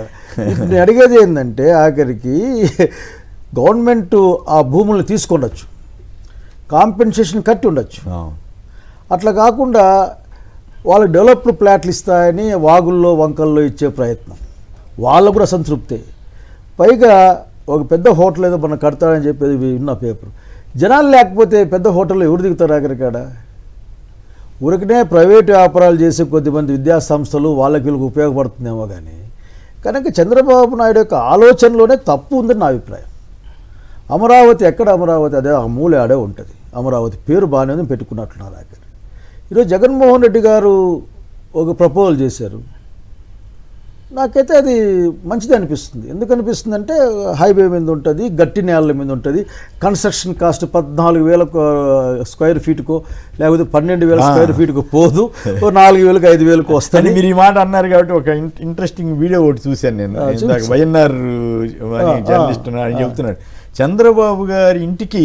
నేను అడిగేది ఏంటంటే ఆఖరికి గవర్నమెంట్ ఆ భూములను తీసుకుండొచ్చు, కాంపెన్సేషన్ కట్టి ఉండొచ్చు. అట్లా కాకుండా వాళ్ళు డెవలప్డ్ ప్లాట్లు ఇస్తాయని వాగుల్లో వంకల్లో ఇచ్చే ప్రయత్నం, వాళ్ళకు కూడా సంతృప్తే. పైగా ఒక పెద్ద హోటల్ ఏదో మనం కడతాడని చెప్పేది విన్న పేపర్. జనాలు లేకపోతే పెద్ద హోటల్లో ఎవరు దిగుతారు అక్కడికాడ? ఊరికనే ప్రైవేటు వ్యాపారాలు చేసే కొద్దిమంది విద్యా సంస్థలు వాళ్ళకి వీళ్ళకి ఉపయోగపడుతుందేమో కానీ కనుక చంద్రబాబు నాయుడు యొక్క ఆలోచనలోనే తప్పు ఉందని నా అభిప్రాయం. అమరావతి ఎక్కడ అమరావతి అదే ఆ మూల ఆడే ఉంటుంది. అమరావతి పేరు బాగానే ఉంది, పెట్టుకున్నట్లున్నారు అక్కడ. ఈరోజు జగన్మోహన్ రెడ్డి గారు ఒక ప్రపోజల్ చేశారు. నాకైతే అది మంచిది అనిపిస్తుంది. ఎందుకు అనిపిస్తుంది అంటే హైవే మీద ఉంటుంది, గట్టి నేలల మీద ఉంటుంది, కన్స్ట్రక్షన్ కాస్ట్ 14,000 స్క్వేర్ ఫీట్కో లేకపోతే 12,000 స్క్వేర్ ఫీట్కో పోదు, 4,000 5,000 వస్తుంది. మీరు ఈ మాట అన్నారు కాబట్టి ఒక ఇంట్రెస్టింగ్ వీడియో ఒకటి చూశాను నేను. వైఎన్ఆర్ జర్నలిస్ట్ అని చెబుతున్నాడు, చంద్రబాబు గారి ఇంటికి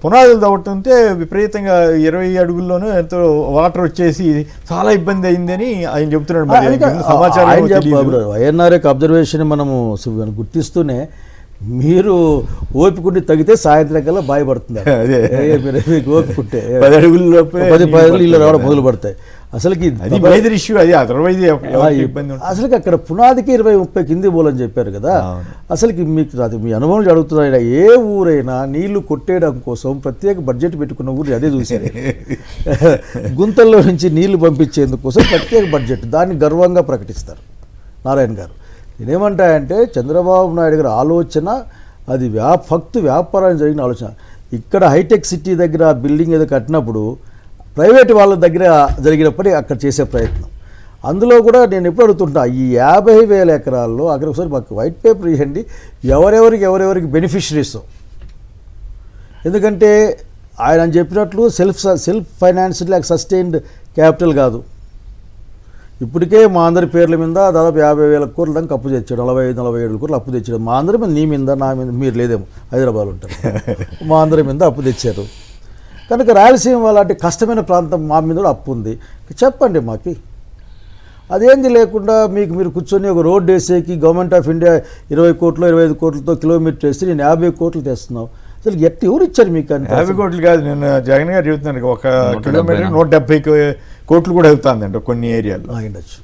పునాదులు తవ్వటంతో విపరీతంగా 20 అడుగుల్లోనూ ఎంతో వాటర్ వచ్చేసి చాలా ఇబ్బంది అయిందని ఆయన చెబుతున్నాడు. సమాచారం వైఎన్ఆర్ యొక్క అబ్జర్వేషన్ మనము గుర్తిస్తూనే మీరు ఓపికంటే తగ్గితే సాయంత్రం కల్లా బాయపడుతున్నారు. మీకు ఓపికంటే 10 అడుగులు ఇల్లు రావడం మొదలు పడతాయి. అసలుకి అసలుకి అక్కడ పునాదికి 20-30 కింది పోలని చెప్పారు కదా. అసలుకి మీకు అది మీ అనుభవం అడుగుతున్నాయి. ఏ ఊరైనా నీళ్లు కొట్టేయడం కోసం ప్రత్యేక బడ్జెట్ పెట్టుకున్న ఊరు అదే చూశారు. గుంతల్లో నుంచి నీళ్లు పంపించేందుకోసం ప్రత్యేక బడ్జెట్, దాన్ని గర్వంగా ప్రకటిస్తారు నారాయణ గారు. నేనేమంటాయంటే చంద్రబాబు నాయుడు గారి ఆలోచన అది వ్యాపారానికి జరిగిన ఆలోచన. ఇక్కడ హైటెక్ సిటీ దగ్గర బిల్డింగ్ ఏదో కట్టినప్పుడు ప్రైవేట్ వాళ్ళ దగ్గర జరిగినప్పటికీ అక్కడ చేసే ప్రయత్నం. అందులో కూడా నేను ఎప్పుడు అడుగుతుంటా, ఈ 50,000 ఎకరాల్లో అక్కడ ఒకసారి మాకు వైట్ పేపర్ ఇవ్వండి, ఎవరెవరికి బెనిఫిషరీస్. ఎందుకంటే ఆయన చెప్పినట్లు సెల్ఫ్ ఫైనాన్స్డ్ సస్టైన్డ్ క్యాపిటల్ కాదు. ఇప్పటికే మా అందరి పేర్ల మీద దాదాపు 50,000 కోట్ల దాకా అప్పు తెచ్చాడు, 45-47 కోట్లు అప్పు తెచ్చాడు. మా అందరి మీద, నీ మీద, నా మీద, మీరు లేదేమో హైదరాబాద్ ఉంటారు, మా అందరి మీద అప్పు తెచ్చారు. కనుక రాయలసీమ లాంటి కష్టమైన ప్రాంతం మా మీద కూడా అప్పు ఉంది. చెప్పండి మాకు. అదేంది లేకుండా మీరు కూర్చొని ఒక రోడ్డు వేసేకి గవర్నమెంట్ ఆఫ్ ఇండియా 20 కోట్లు 25 కోట్లతో కిలోమీటర్ వేస్తే నేను 50 కోట్లు తెస్తున్నావు. అసలు ఎవరు ఇచ్చారు మీకు? అని 50 కోట్లు కాదు, నేను జగన్ గారు చెబుతున్నాను, ఒక కిలోమీటర్ 170 కోట్లు కూడా అవుతుందండి కొన్ని ఏరియాలో. అయ్యచ్చు.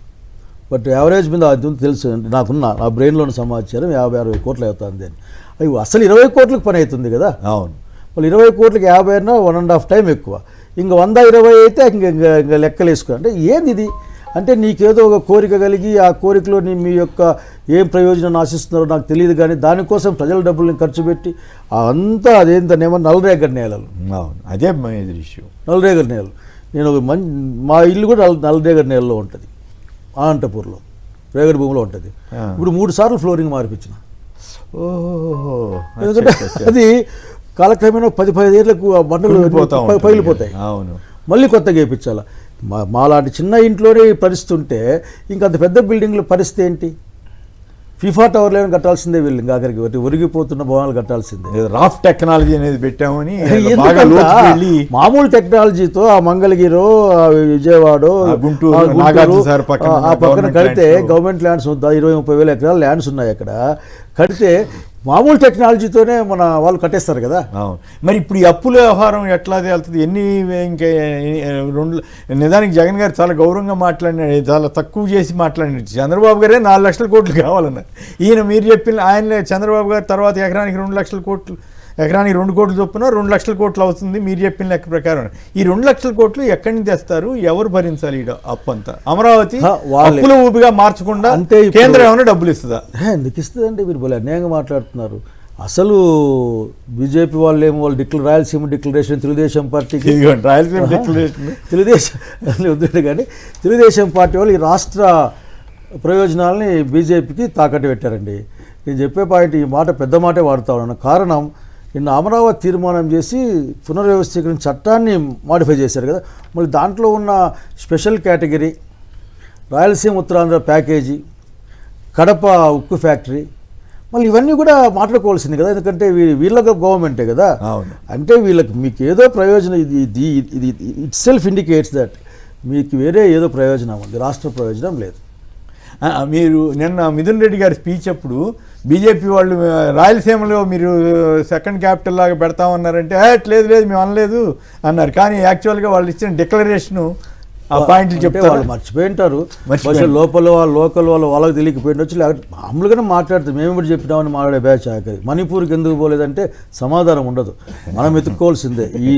బట్ యావరేజ్ మీద అది తెలుసు నాకున్న నా బ్రెయిన్లోని సమాచారం 50-60 కోట్లు అవుతుంది అని. అయ్యో అసలు 20 కోట్లకు పని అవుతుంది కదా. అవును, మళ్ళీ 20 కోట్లకి 50 అయినా 1.5 టైం ఎక్కువ. ఇంకా 100-20 అయితే ఇంకా లెక్కలు వేసుకో. అంటే ఏంది ఇది? అంటే నీకేదో ఒక కోరిక కలిగి ఆ కోరికలో మీ యొక్క ఏం ప్రయోజనం ఆశిస్తున్నారో నాకు తెలియదు, కానీ దానికోసం ప్రజల డబ్బుల్ని ఖర్చు పెట్టి అంతా అదేంతనేమో నల్లరేగడి నేలలు. అవును, అదే ఇష్యూ. నల్లరేగడి నేలలు. నేను మా ఇల్లు కూడా నల్లరేగడి నేలలో ఉంటుంది, అనంతపూర్లో రేగడి భూమిలో ఉంటుంది. ఇప్పుడు 3 సార్లు ఫ్లోరింగ్ మార్పించిన. ఎందుకంటే అది కాలక్రమేణా 10-15 ఏళ్ళకు బండలు పగిలిపోతాయి. అవును, మళ్ళీ కొత్తగా వేయించాలి. మాలాంటి చిన్న ఇంట్లోనే పరిస్థితి ఉంటే ఇంకా అంత పెద్ద బిల్డింగ్ల పరిస్థితి ఏంటి? ఫిఫా టవర్లో కట్టాల్సిందే వీళ్ళు, ఇంకా అక్కడికి ఒరిగిపోతున్న భవనాలు కట్టాల్సిందే. రాఫ్ టెక్నాలజీ అనేది పెట్టామని మామూలు టెక్నాలజీతో ఆ మంగళగిరో విజయవాడ గుంటూరు ఆ పక్కన కడితే గవర్నమెంట్ ల్యాండ్స్ 20-30 వేల ఎకరాల ల్యాండ్స్ ఉన్నాయి అక్కడ. కడితే మామూలు టెక్నాలజీతోనే మన వాళ్ళు కట్టేస్తారు కదా. మరి ఇప్పుడు ఈ అప్పుల వ్యవహారం ఎట్లా తేలుతుంది? ఇంకా నిజానికి జగన్ గారు చాలా గౌరవంగా మాట్లాడినాడు, చాలా తక్కువ చేసి మాట్లాడినాడు. చంద్రబాబు గారే 4 లక్షల కోట్లు కావాలన్నారు. ఈయన మీరు చెప్పిన ఆయన చంద్రబాబు గారు తర్వాత ఎకరానికి 2 లక్షల కోట్లు, ఎకరానికి 2 కోట్లు చొప్పున 2 లక్షల కోట్లు అవుతుంది మీరు చెప్పిన లెక్క ప్రకారం. ఈ 2 లక్షల కోట్లు ఎక్కడి నుంచి తెస్తారు? ఎవరు భరించాలి ఈ అప్పు అంతా? అమరావతి అప్పుల ఊపిగా మార్చకుండా అంటే కేంద్రం ఏమైనా డబ్బులు ఇస్తుందా? ఎందుకు ఇస్తుందంటే మీరు పోలే అన్యాయంగా మాట్లాడుతున్నారు. అసలు బీజేపీ వాళ్ళు ఏమో వాళ్ళు రాయలసీమ డిక్లరేషన్ తెలుగుదేశం పార్టీకి రాయలసీమ డిక్లరేషన్ తెలుగుదేశం కానీ తెలుగుదేశం పార్టీ వాళ్ళు ఈ రాష్ట్ర ప్రయోజనాలని బీజేపీకి తాకట్టు పెట్టారండి. నేను చెప్పే పాయింట్, ఈ మాట పెద్ద మాటే వాడుతా ఉన్నాను. కారణం నిన్న అమరావతి తీర్మానం చేసి పునర్వ్యవస్థీకరణ చట్టాన్ని మాడిఫై చేశారు కదా. మళ్ళీ దాంట్లో ఉన్న special category, Rayalaseema Uttarandhra package, Kadapa ఉక్కు ఫ్యాక్టరీ, మళ్ళీ ఇవన్నీ కూడా మాట్లాడుకోవాల్సింది కదా. ఎందుకంటే వీళ్ళ గవర్నమెంటే కదా. అంటే వీళ్ళకి మీకు ఏదో ప్రయోజనం, ఇది ఇట్ సెల్ఫ్ ఇండికేట్స్ దట్ మీకు వేరే ఏదో ప్రయోజనం ఉంది, రాష్ట్ర ప్రయోజనం లేదు. మీరు నిన్న మిథున్ రెడ్డి గారి స్పీచ్ అప్పుడు బీజేపీ వాళ్ళు రాయలసీమలో మీరు సెకండ్ క్యాపిటల్ లాగా పెడతామన్నారంటే లేదు మేము అనలేదు అన్నారు. కానీ యాక్చువల్గా వాళ్ళు ఇచ్చిన డిక్లరేషను ఆ పాయింట్లు అంటే చెప్తారు. వాళ్ళు మర్చిపోయింటారు. బహుశా లోకల్ వాళ్ళకి తెలియకపోయిండొచ్చు. లేకపోతే మామూలుగానే మాట్లాడుతాం. మేము ఇప్పుడు చెప్పినామని మాట్లాడే బ్యాచ్ ఆఖరి. మణిపూర్కి ఎందుకు పోలేదంటే సమాధానం ఉండదు, మనం ఎత్తుక్కోవాల్సిందే. ఈ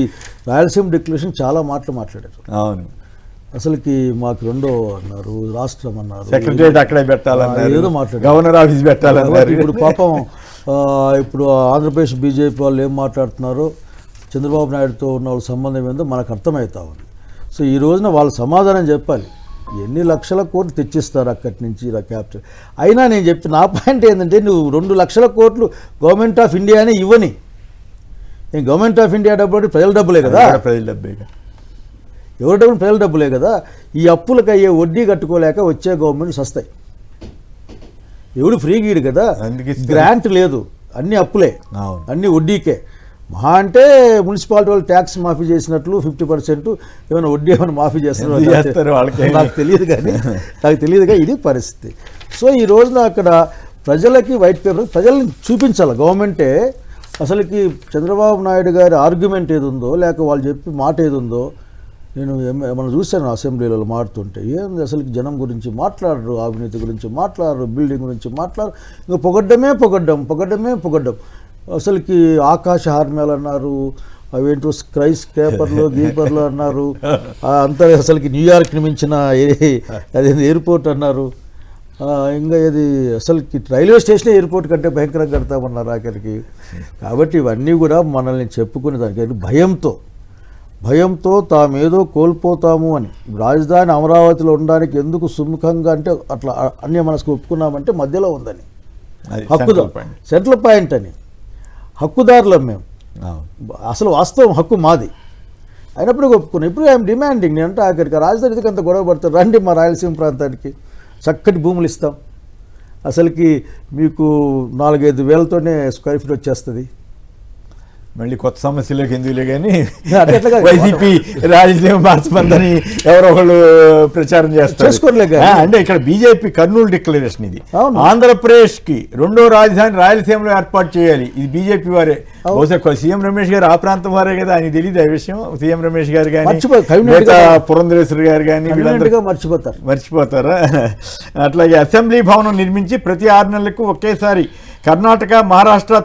రాయలసీమ డిక్లరేషన్ చాలా మాటలు మాట్లాడారు. అవును, అసలుకి మాకు రెండో అన్నారు, రాష్ట్రం అన్నారు, సెక్రటరియట్ అక్కడే పెట్టాలన్నారు, ఏదో మాట్లాడారు. గవర్నర్ ఆఫీస్ పెట్టాలన్నారు. ఇప్పుడు పాపం ఇప్పుడు ఆంధ్రప్రదేశ్ బీజేపీ వాళ్ళు ఏం మాట్లాడుతున్నారో, చంద్రబాబు నాయుడుతో ఉన్న వాళ్ళ సంబంధం ఏందో మనకు అర్థమవుతా ఉంది. సో ఈ రోజున వాళ్ళు సమాధానం చెప్పాలి. ఎన్ని లక్షల కోట్లు తెచ్చిస్తారు అక్కడి నుంచి ఇలా క్యాపిటల్. అయినా నేను చెప్తే నా పాయింట్ ఏంటంటే, నువ్వు 2 లక్షల కోట్లు గవర్నమెంట్ ఆఫ్ ఇండియానే ఇవ్వని. నేను గవర్నమెంట్ ఆఫ్ ఇండియా డబ్బులు అంటే ప్రజల డబ్బులే కదా, ప్రజల డబ్బే. ఎవరి డబ్బులు ప్రజల డబ్బులే కదా. ఈ అప్పులకు అయ్యే వడ్డీ కట్టుకోలేక వచ్చే గవర్నమెంట్స్ వస్తాయి. ఎవడు ఫ్రీ గీడు కదా, గ్రాంట్ లేదు, అన్ని అప్పులే, అన్ని వడ్డీకే. మహా అంటే మున్సిపాలిటీ వాళ్ళు ట్యాక్స్ మాఫీ చేసినట్లు 50% ఏమైనా వడ్డీ ఏమైనా మాఫీ చేస్తున్నారు నాకు తెలియదు కానీ ఇది పరిస్థితి. సో ఈ రోజున అక్కడ ప్రజలకి వైట్ పేపర్ ప్రజల్ని చూపించాలి గవర్నమెంటే. అసలుకి చంద్రబాబు నాయుడు గారి ఆర్గ్యుమెంట్ ఏది ఉందో, లేక వాళ్ళు చెప్పి మాట ఏది ఉందో, నేను మనం చూశాను అసెంబ్లీలో మారుతుంటే, ఏంది అసలుకి జనం గురించి మాట్లాడరు, అవినీతి గురించి మాట్లాడరు, బిల్డింగ్ గురించి మాట్లాడరు, ఇంకా పొగడ్డం. అసలుకి ఆకాశ హార్మేలు అన్నారు, అవేంటో స్క్రైస్ పేపర్లు గీపర్లు అన్నారు, అంతా అసలుకి న్యూయార్క్ని మించిన అదేంటి ఎయిర్పోర్ట్ అన్నారు, ఇంకా ఇది అసలుకి రైల్వే స్టేషన్ ఎయిర్పోర్ట్ కంటే భయంకరంగా కడతామన్నారు ఆఖరికి. కాబట్టి ఇవన్నీ కూడా మనల్ని చెప్పుకునే దానికి భయంతో తామేదో కోల్పోతాము అని. రాజధాని అమరావతిలో ఉండడానికి ఎందుకు సుముఖంగా అంటే అట్లా అన్య మనసుకు ఒప్పుకున్నామంటే మధ్యలో ఉందని, సెంట్రల్ పాయింట్ అని. హక్కుదారులం మేము, అసలు వాస్తవం హక్కు మాది అయినప్పుడు ఒప్పుకున్నాం. ఇప్పుడు ఐఎమ్ డిమాండింగ్, నేను అంటే ఆఖరికి రాజధానికి అంత గొడవ పడతారు, రండి మా రాయలసీమ ప్రాంతానికి చక్కటి భూములు ఇస్తాం, అసలుకి మీకు 4-5 వేలతోనే స్క్వేర్ ఫీట్ వచ్చేస్తుంది. మళ్ళీ కొత్త సమస్యలోకి ఎందుకులే కానీ వైసీపీ రాజకీయం మార్చమందని ఎవరో ఒకళ్ళు ప్రచారం చేస్తారు. అంటే ఇక్కడ బీజేపీ కర్నూలు డిక్లరేషన్ ఇది. ఆంధ్రప్రదేశ్కి 2వ రాజధాని రాయలసీమలో ఏర్పాటు చేయాలి, ఇది బీజేపీ వారే. బహుశా సీఎం రమేష్ గారు ఆ ప్రాంతం వారే కదా, ఆయన తెలియదు ఆ విషయం. సీఎం రమేష్ గారు కానీ పురంధరేశ్వరి గారు కానీ వీళ్ళందరూ మర్చిపోతారా? అట్లాగే అసెంబ్లీ భవనం నిర్మించి ప్రతి 6 నెలలకు ఒకేసారి కర్ణాటక మహారాష్ట్ర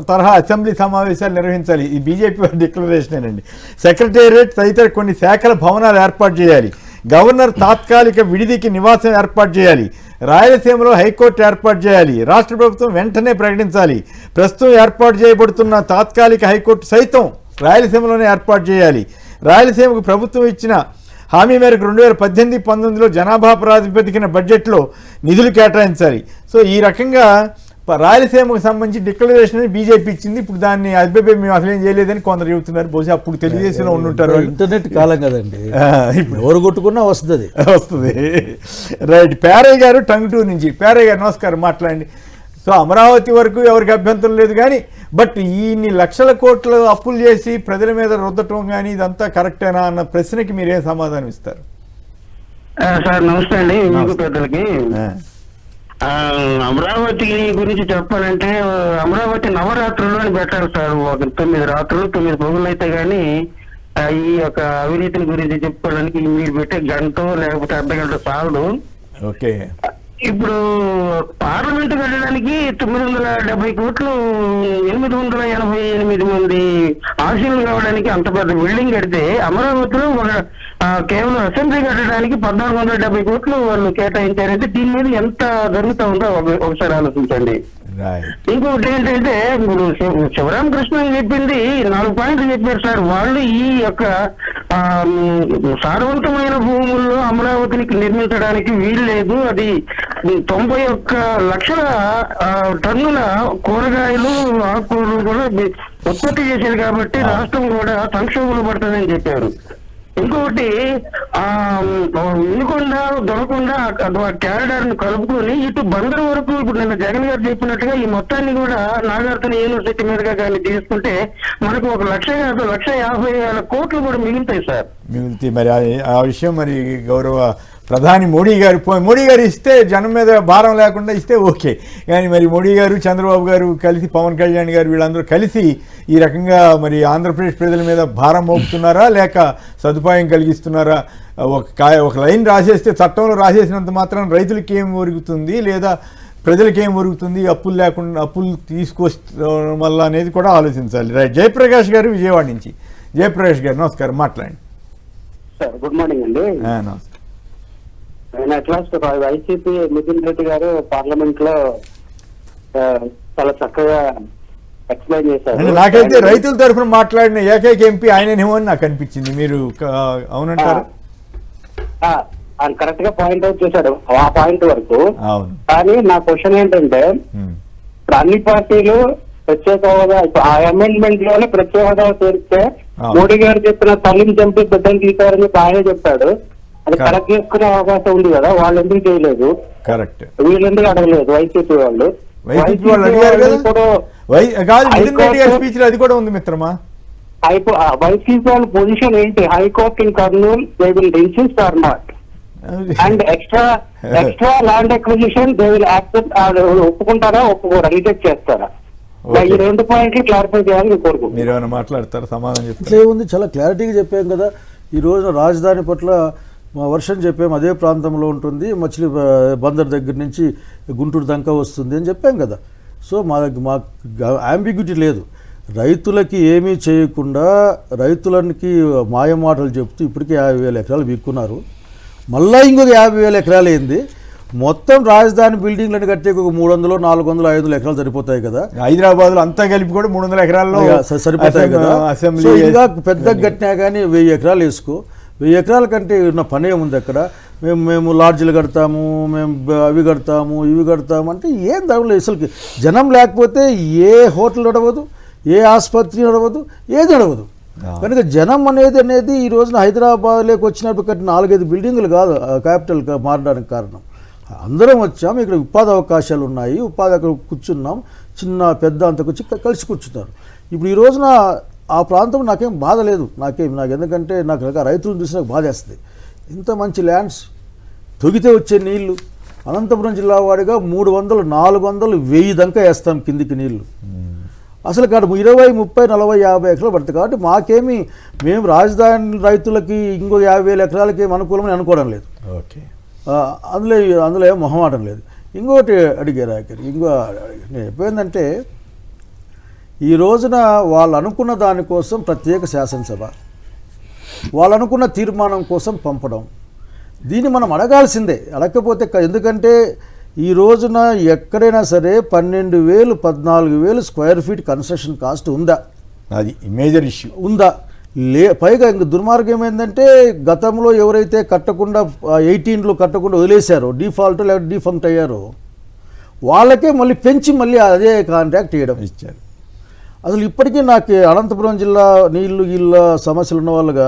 తరహా అసెంబ్లీ సమావేశాలు నిర్వహించాలి, ఈ బీజేపీ డిక్లరేషనేనండి. సెక్రటేరియట్ తదితర కొన్ని శాఖల భవనాలు ఏర్పాటు చేయాలి, గవర్నర్ తాత్కాలిక విడిదికి నివాసం ఏర్పాటు చేయాలి, రాయలసీమలో హైకోర్టు ఏర్పాటు చేయాలి, రాష్ట్ర ప్రభుత్వం వెంటనే ప్రకటించాలి, ప్రస్తుతం ఏర్పాటు చేయబడుతున్న తాత్కాలిక హైకోర్టు సైతం రాయలసీమలోనే ఏర్పాటు చేయాలి, రాయలసీమకు ప్రభుత్వం ఇచ్చిన హామీ మేరకు 2018-19లో జనాభా ప్రాతిపదికన బడ్జెట్లో నిధులు కేటాయించాలి. సో ఈ రకంగా రాయలసీమకు సంబంధించి డిక్లరేషన్ బీజేపీ ఇచ్చింది. ఇప్పుడు దాన్ని అభిప్రాయం మేము అసలు ఏం చేయలేదని కొందరు చెబుతున్నారు. బహుశా అప్పుడు తెలుగుదేశంలో ఉండుంటారు. ఇంటర్నెట్ కాలం కదండి, ఇప్పుడు ఎవరు కొట్టుకున్నా వస్తుంది. రైట్. పేరయ్య గారు టంగుటూరు నుంచి. పేరయ్య గారు నమస్కారం, మాట్లాడండి. సో అమరావతి వరకు ఎవరికి అభ్యంతరం లేదు కానీ, బట్ ఇన్ని లక్షల కోట్లు అప్పులు చేసి ప్రజల మీద రుద్దటం కానీ ఇదంతా కరెక్టేనా అన్న ప్రశ్నకి మీరేం సమాధానం ఇస్తారు? సార్ నమస్తే అండి, మీకు పెద్దలకి. అమరావతి గురించి చెప్పాలంటే, అమరావతి నవరాత్రులు అని పెట్టారు సార్. 9 రాత్రులు 9 పగులు అయితే గానీ ఈ యొక్క అవినీతిని గురించి చెప్పుకోవడానికి మీరు పెట్టే గంట లేకపోతే అర్ధగంట చాలదు. ఓకే. ఇప్పుడు పార్లమెంట్ కట్టడానికి 970 కోట్లు, 888 మంది ఆశీనులు కావడానికి అంత పెద్ద బిల్డింగ్ కడితే, అమరావతిలో కేవలం అసెంబ్లీ కట్టడానికి 1470 కోట్లు వాళ్ళు కేటాయించారంటే దీని మీద ఎంత జరుగుతా ఉందో ఒకసారి ఆలోచించండి. ఇంకొకటి ఏంటంటే, ఇప్పుడు శివరామకృష్ణ చెప్పింది 4 పాయింట్లు చెప్పారు సార్. వాళ్ళు ఈ యొక్క సారవంతమైన భూముల్లో అమరావతిని నిర్మించడానికి వీలు లేదు. అది 91 లక్షల టన్నుల కూరగాయలు ఆకుకూరలు కూడా ఉత్పత్తి చేసేది కాబట్టి రాష్ట్రం కూడా సంక్షోభంలో పడుతుందని చెప్పారు. ఇంకొకటి వినుకొండ దొరకొండ క్యారిడార్ ను కలుపుకొని ఇటు బందరు వరకు, ఇప్పుడు నిన్న జగన్ గారు చెప్పినట్టుగా ఈ మొత్తాన్ని కూడా నాగార్జున యూనివర్సిటీ మీదుగా కానీ తీసుకుంటే మనకు 1,50,000 కోట్లు కూడా మిగులుతాయి సార్. మిగులుతాయి. మరి ఆ విషయం మరి గౌరవ ప్రధాని మోడీ గారు ఇస్తే జనం మీద భారం లేకుండా ఇస్తే ఓకే, కానీ మరి మోడీ గారు, చంద్రబాబు గారు కలిసి, పవన్ కళ్యాణ్ గారు వీళ్ళందరూ కలిసి ఈ రకంగా మరి ఆంధ్రప్రదేశ్ ప్రజల మీద భారం మోపుతున్నారా లేక సదుపాయం కలిగిస్తున్నారా? ఒక లైన్ రాసేస్తే, చట్టంలో రాసేసినంత మాత్రం రైతులకి ఏం ఒరుగుతుంది లేదా ప్రజలకి ఏం ఒరుగుతుంది? అప్పులు లేకుండా అప్పులు తీసుకొస్తాం వల్ల అనేది కూడా ఆలోచించాలి. రైట్. జయప్రకాష్ గారు విజయవాడ నుంచి. జయప్రకాష్ గారు నమస్కారం, మాట్లాడండి. సార్ గుడ్ మార్నింగ్ అండి. నమస్తే. నేను అట్లాస్ట్ వైసీపీ మిథున్ రెడ్డి గారు పార్లమెంట్ లో చాలా చక్కగా ఎక్స్ప్లెయిన్ అంటే చేశారు. నాకైతే రైతుల తరఫున మాట్లాడిన ఏకైక ఎంపీ ఆయనేమో అని నాకు అనిపించింది. మీరు అవునంటారు? ఆయన కరెక్ట్ గా పాయింట్ అవుట్ చేశాడు ఆ పాయింట్ వరకు. అవును. కానీ నా క్వశ్చన్ ఏంటంటే, ఇప్పుడు అన్ని పార్టీలు ప్రత్యేక హోదా, ఆ అమెండ్మెంట్ లోనే ప్రత్యేక హోదా చేస్తే మోడీ గారు చెప్పిన తల్లిని చంపి బిడ్డలు తీశారని చెప్పి ఆయనే చెప్పాడు. అది కరెక్ట్ చేసుకునే అవకాశం ఉంది కదా, వాళ్ళు ఎందుకు చేయలేదు? కరెక్ట్. వీళ్ళు ఎందుకు అడగలేదు? వైసీపీ వాళ్ళు అడిగారు కదా. స్పీచ్ లో అది కూడా ఉంది మిత్రమా. వైసీపీ వాళ్ళ పొజిషన్ ఏంటి? High court in Kurnool they will insist or not, and extra land acquisition they will accept. ఒప్పుకుంటారా ఒప్పుకోరా, రిజెక్ట్ చేస్తారా? ఈ 2 పాయింట్లు క్లారిఫై చేయాలని కోరుకుంటున్నాను. మీరు ఏమైనా మాట్లాడతారు? సమాధానం చెప్తారు. ఇట్లే ఉంది, చాలా క్లారిటీగా చెప్పాం కదా. ఈ రోజున రాజధాని పట్ల మా వర్షన్ చెప్పాము, అదే ప్రాంతంలో ఉంటుంది, మచిలీ బందర్ దగ్గర నుంచి గుంటూరు దాకా వస్తుంది అని చెప్పాం కదా. సో మాకు అంబిగ్యూటీ లేదు. రైతులకి ఏమీ చేయకుండా రైతులకి మాయమాటలు చెప్తూ ఇప్పటికే 50,000 ఎకరాలు వీక్కున్నారు. మళ్ళీ ఇంకొక 50,000 ఎకరాలు ఏంది? మొత్తం రాజధాని బిల్డింగ్లను కట్టే ఒక 300, 400, 500 ఎకరాలు సరిపోతాయి కదా. హైదరాబాద్ లో అంతా కలిపి కూడా 300 ఎకరాల్లో సరిపోతాయి కదా. అసెంబ్లీ ఇంకా పెద్ద కట్టినా కానీ 1000 ఎకరాలు వేసుకో. 1000 ఎకరాల కంటే ఉన్న పనే ఉంది అక్కడ. మేము లాడ్జ్లు కడతాము, మేము అవి కడతాము, ఇవి కడతాము అంటే ఏం దానిలో అసలుకి జనం లేకపోతే ఏ హోటల్ నడవదు, ఏ ఆసుపత్రి నడవదు, ఏది నడవదు. కనుక జనం అనేది ఈ రోజున హైదరాబాద్లోకి వచ్చినప్పుడు కట్టిన 4-5 బిల్డింగులు కాదు క్యాపిటల్ మారడానికి కారణం. అందరం వచ్చాము, ఇక్కడ ఉపాధి అవకాశాలు ఉన్నాయి, ఉపాధి అక్కడ కూర్చున్నాం, చిన్న పెద్ద అంతకు వచ్చి కలిసి కూర్చున్నారు. ఇప్పుడు ఈ రోజున ఆ ప్రాంతం నాకేం బాధ లేదు, నాకు ఎందుకంటే నాకు రైతులను చూసి నాకు బాధ వేస్తుంది. ఇంత మంచి ల్యాండ్స్ తొగితే వచ్చే నీళ్లు అనంతపురం జిల్లా వాడిగా 300, 400, 1000 దాకా వేస్తాం కిందికి నీళ్లు. అసలు కాదు 20, 30, 40, 50 ఎకరాలు పడుతుంది. కాబట్టి మేము రాజధాని రైతులకి ఇంకో 50,000 ఎకరాలకి ఏం అనుకూలమని అనుకోవడం లేదు. ఓకే. అందులో ఏం మొహమాటం లేదు. ఇంకోటి అడిగారు నేను చెప్పేందంటే, ఈ రోజున వాళ్ళు అనుకున్న దానికోసం ప్రత్యేక శాసనసభ, వాళ్ళు అనుకున్న తీర్మానం కోసం పంపడం, దీన్ని మనం అడగాల్సిందే. అడగకపోతే ఎందుకంటే ఈ రోజున ఎక్కడైనా సరే 12,000, 14,000 స్క్వేర్ ఫీట్ కన్స్ట్రక్షన్ కాస్ట్ ఉందా? అది మేజర్ ఇష్యూ ఉందా? పైగా ఇంక దుర్మార్గం ఏమైందంటే, గతంలో ఎవరైతే కట్టకుండా 18లో కట్టకుండా వదిలేశారో, డిఫాల్ట్ లేదా డిఫంక్ట్ అయ్యారో, వాళ్ళకే మళ్ళీ పెంచి మళ్ళీ అదే కాంట్రాక్ట్ ఇవ్వడం ఇచ్చారు. అసలు ఇప్పటికీ నాకు అనంతపురం జిల్లా నీళ్ళ సమస్యలు ఉన్న వాళ్ళుగా,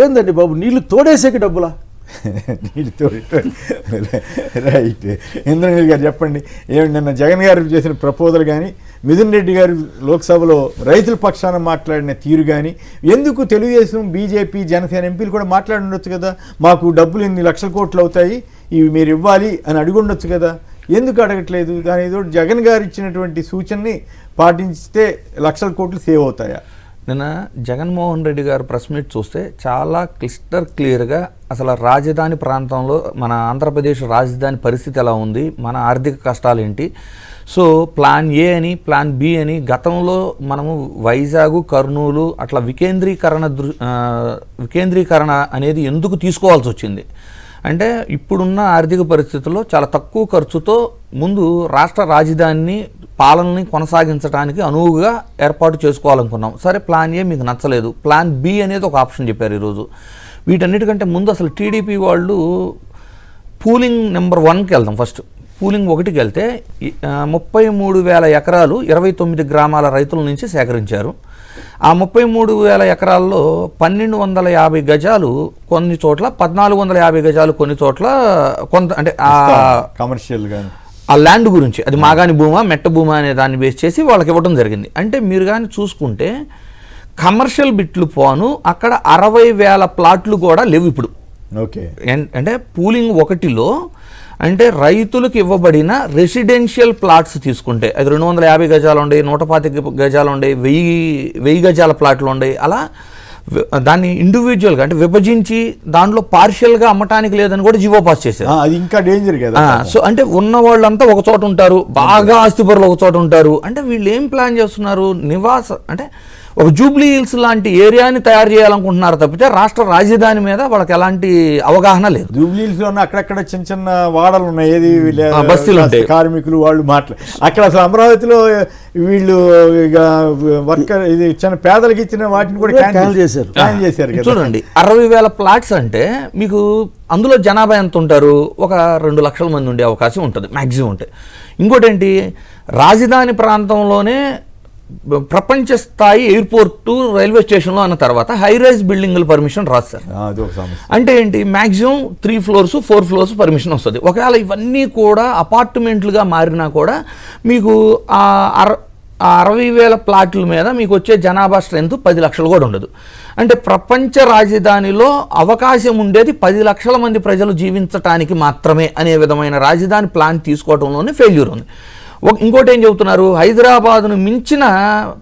ఏందండి బాబు నీళ్లు తోడేసేకి డబ్బులా? రైట్. ఇంద్రనీల్ గారు చెప్పండి, ఏమి నిన్న జగన్ గారు చేసిన ప్రపోజల్ కానీ, మిథున్ రెడ్డి గారు లోక్సభలో రైతుల పక్షాన మాట్లాడిన తీరు కానీ, ఎందుకు తెలుగుదేశం, బీజేపీ, జనసేన ఎంపీలు కూడా మాట్లాడి ఉండొచ్చు కదా, మాకు డబ్బులు 8 లక్షల కోట్లు అవుతాయి, ఇవి మీరు ఇవ్వాలి అని అడిగి ఉండొచ్చు కదా, ఎందుకు అడగట్లేదు? దాని ఏదో జగన్ గారు ఇచ్చినటువంటి సూచనని పాటించితే లక్షల కోట్లు సేవ్ అవుతాయా? నిన్న జగన్మోహన్ రెడ్డి గారు ప్రెస్ మీట్ చూస్తే చాలా క్లియర్గా అసలు రాజధాని ప్రాంతంలో మన ఆంధ్రప్రదేశ్ రాజధాని పరిస్థితి ఎలా ఉంది, మన ఆర్థిక కష్టాలు ఏంటి, సో ప్లాన్ ఏ అని, ప్లాన్ బి అని, గతంలో మనము వైజాగ్, కర్నూలు అట్లా వికేంద్రీకరణ అనేది ఎందుకు తీసుకోవాల్సి వచ్చింది అంటే, ఇప్పుడున్న ఆర్థిక పరిస్థితుల్లో చాలా తక్కువ ఖర్చుతో ముందు రాష్ట్ర రాజధానిని పాలనని కొనసాగించడానికి అనువుగా ఏర్పాటు చేసుకోవాలనుకున్నాం. సరే, ప్లాన్ ఏ మీకు నచ్చలేదు, ప్లాన్ బి అనేది ఒక ఆప్షన్ చెప్పారు ఈరోజు. వీటన్నిటికంటే ముందు అసలు టీడీపీ వాళ్ళు పూలింగ్ నెంబర్ 1కి వెళ్దాం. ఫస్ట్ పూలింగ్ 1కి వెళ్తే 33,000 ఎకరాలు 29 గ్రామాల రైతుల నుంచి సేకరించారు. ఆ 33,000 ఎకరాల్లో 1,250 గజాలు కొన్ని చోట్ల, 1,450 గజాలు కొన్ని చోట్ల, కొంత అంటే కమర్షియల్గా ఆ ల్యాండ్ గురించి, అది మాగాని భూమా, మెట్ట భూమా అనే దాన్ని బేస్ చేసి వాళ్ళకి ఇవ్వడం జరిగింది. అంటే మీరు కానీ చూసుకుంటే, కమర్షియల్ బిట్లు పోను అక్కడ 60,000 ప్లాట్లు కూడా లేవు ఇప్పుడు. ఓకే. అంటే పూలింగ్ 1లో అంటే రైతులకు ఇవ్వబడిన రెసిడెన్షియల్ ప్లాట్స్ తీసుకుంటే అది 250 గజాలు ఉండే, 125 గజాలు ఉండే, 1000 గజాల ప్లాట్లు ఉండే, అలా దాన్ని ఇండివిజువల్గా అంటే విభజించి దాంట్లో పార్షియల్గా అమ్మటానికి లేదని కూడా జీవో పాస్ చేశారు. అది ఇంకా డేంజర్ కదా. సో అంటే ఉన్న వాళ్ళంతా ఒక చోట ఉంటారు, బాగా ఆస్తిపరులు ఒక చోట ఉంటారు. అంటే వీళ్ళు ఏం ప్లాన్ చేస్తున్నారు, అంటే ఒక జూబ్లీ హిల్స్ లాంటి ఏరియాని తయారు చేయాలనుకుంటున్నారు తప్పితే రాష్ట్ర రాజధాని మీద వాళ్ళకి ఎలాంటి అవగాహన లేదు. జూబ్లీ హిల్స్ లో అక్కడక్కడ చిన్న చిన్న వాడలు ఉన్నాయి, ఏది బస్తీలు ఉంటాయి, కార్మికులు వాళ్ళు అక్కడ అసలు అమరావతిలో వీళ్ళు ఇక వర్కర్ ఇది చిన్న పేదలకు ఇచ్చిన వాటిని కూడా క్యాన్సిల్ చేశారు. చూడండి 60,000 ప్లాట్స్ అంటే మీకు అందులో జనాభా ఎంత ఉంటారు, ఒక 2 లక్షల మంది ఉండే అవకాశం ఉంటుంది మ్యాక్సిమం ఉంటే. ఇంకోటి ఏంటి, రాజధాని ప్రాంతంలోనే ప్రపంచ స్థాయి ఎయిర్పోర్టు రైల్వే స్టేషన్లో అన్న తర్వాత హై రైజ్ బిల్డింగ్ల పర్మిషన్ రాదు సార్. అంటే ఏంటి, మ్యాక్సిమం 3 ఫ్లోర్స్ 4 ఫ్లోర్స్ పర్మిషన్ వస్తుంది. ఒకవేళ ఇవన్నీ కూడా అపార్ట్మెంట్లుగా మారినా కూడా మీకు 60,000 ప్లాట్ల మీద మీకు వచ్చే జనాభా స్ట్రెంత్ 10 లక్షలు కూడా ఉండదు. అంటే ప్రపంచ రాజధానిలో అవకాశం ఉండేది 10 లక్షల మంది ప్రజలు జీవించటానికి మాత్రమే అనే విధమైన రాజధాని ప్లాన్ తీసుకోవడంలోనే ఫెయిల్యూర్ ఉంది. ఇంకోటి ఏం చెబుతున్నారు, హైదరాబాదును మించిన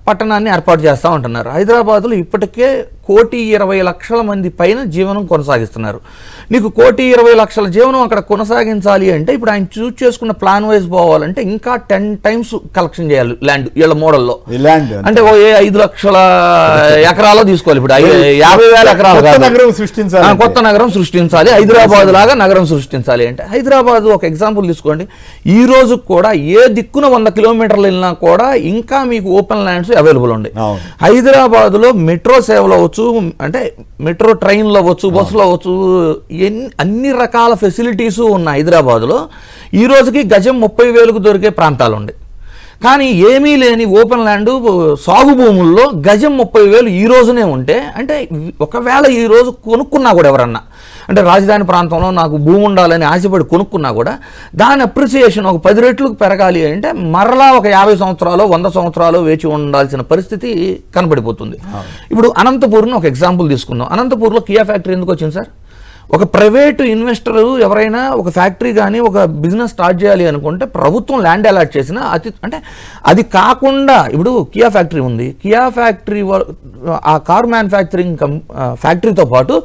పట్టణాన్ని ఏర్పాటు చేస్తూ ఉంటున్నారు. హైదరాబాదులో ఇప్పటికే 1,20,00,000 మంది పైన జీవనం కొనసాగిస్తున్నారు. నీకు 1,20,00,000 జీవనం అక్కడ కొనసాగించాలి అంటే ఇప్పుడు ఆయన చూస్ చేసుకున్న ప్లాన్ వైజ్ పోవాలంటే ఇంకా 10 times కలెక్షన్ చేయాలి ల్యాండ్ వీళ్ళ మోడల్లో. అంటే 5 లక్షల ఎకరాలు తీసుకోవాలి. ఇప్పుడు 50,000 ఎకరాలు కొత్త నగరం సృష్టించాలి, హైదరాబాద్ లాగా నగరం సృష్టించాలి అంటే. హైదరాబాద్ ఒక ఎగ్జాంపుల్ తీసుకోండి, ఈ రోజు కూడా ఏ దిక్కున 100 కిలోమీటర్లు వెళ్ళినా కూడా ఇంకా మీకు ఓపెన్ ల్యాండ్స్ అవైలబుల్ ఉన్నాయి. హైదరాబాద్లో మెట్రో సేవలు అవ్వచ్చు, అంటే మెట్రో ట్రైన్లు అవ్వచ్చు, బస్సులు అవ్వచ్చు, అన్ని రకాల ఫెసిలిటీస్ ఉన్న హైదరాబాద్లో ఈ రోజుకి గజం 30,000కు దొరికే ప్రాంతాలు ఉన్నాయి. కానీ ఏమీ లేని ఓపెన్ ల్యాండ్ సాగు భూముల్లో గజం 30,000 ఈ రోజునే ఉంటే, అంటే ఒకవేళ ఈ రోజు కొనుక్కున్నా కూడా ఎవరన్నా అంటే రాజధాని ప్రాంతంలో నాకు భూమి ఉండాలని ఆశపడి కొనుక్కున్నా కూడా దాని అప్రిసియేషన్ ఒక 10 రెట్లకు పెరగాలి అంటే మరలా ఒక 50 సంవత్సరాలు 100 సంవత్సరాలు వేచి ఉండాల్సిన పరిస్థితి కనబడిపోతుంది. ఇప్పుడు అనంతపూర్ని ఒక ఎగ్జాంపుల్ తీసుకుందాం. అనంతపూర్లో కియా ఫ్యాక్టరీ ఎందుకు వచ్చింది సార్? ఒక ప్రైవేటు ఇన్వెస్టరు ఎవరైనా ఒక ఫ్యాక్టరీ కానీ ఒక బిజినెస్ స్టార్ట్ చేయాలి అనుకుంటే ప్రభుత్వం ల్యాండ్ అలాట్ చేసిన అంటే అది కాకుండా ఇప్పుడు కియా ఫ్యాక్టరీ ఉంది, కియా ఫ్యాక్టరీ ఆ కార్ మ్యానుఫ్యాక్చరింగ్ ఫ్యాక్టరీతో పాటు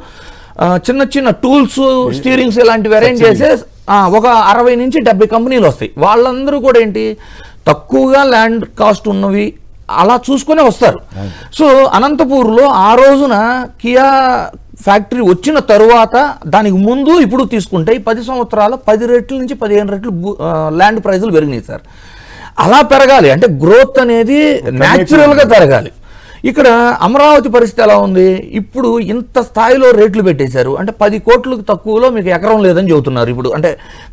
చిన్న చిన్న టూల్స్, స్టీరింగ్స్ ఇలాంటివి అరేంజ్ చేసే ఒక 60 నుంచి 70 కంపెనీలు వస్తాయి. వాళ్ళందరూ కూడా ఏంటి, తక్కువగా ల్యాండ్ కాస్ట్ ఉన్నవి అలా చూసుకునే వస్తారు. సో అనంతపూర్లో ఆ రోజున కియా ఫ్యాక్టరీ వచ్చిన తరువాత దానికి ముందు ఇప్పుడు తీసుకుంటే ఈ 10 సంవత్సరాలు 10 రెట్ల నుంచి 15 రెట్లు ల్యాండ్ ప్రైజులు పెరిగినాయి సార్. అలా పెరగాలి అంటే గ్రోత్ అనేది న్యాచురల్గా పెరగాలి. ఇక్కడ అమరావతి పరిస్థితి ఎలా ఉంది, ఇప్పుడు ఇంత స్థాయిలో రేట్లు పెట్టేశారు అంటే 10 కోట్లకు తక్కువలో మీకు ఎకరం లేదని చెబుతున్నారు. ఇప్పుడు అంటే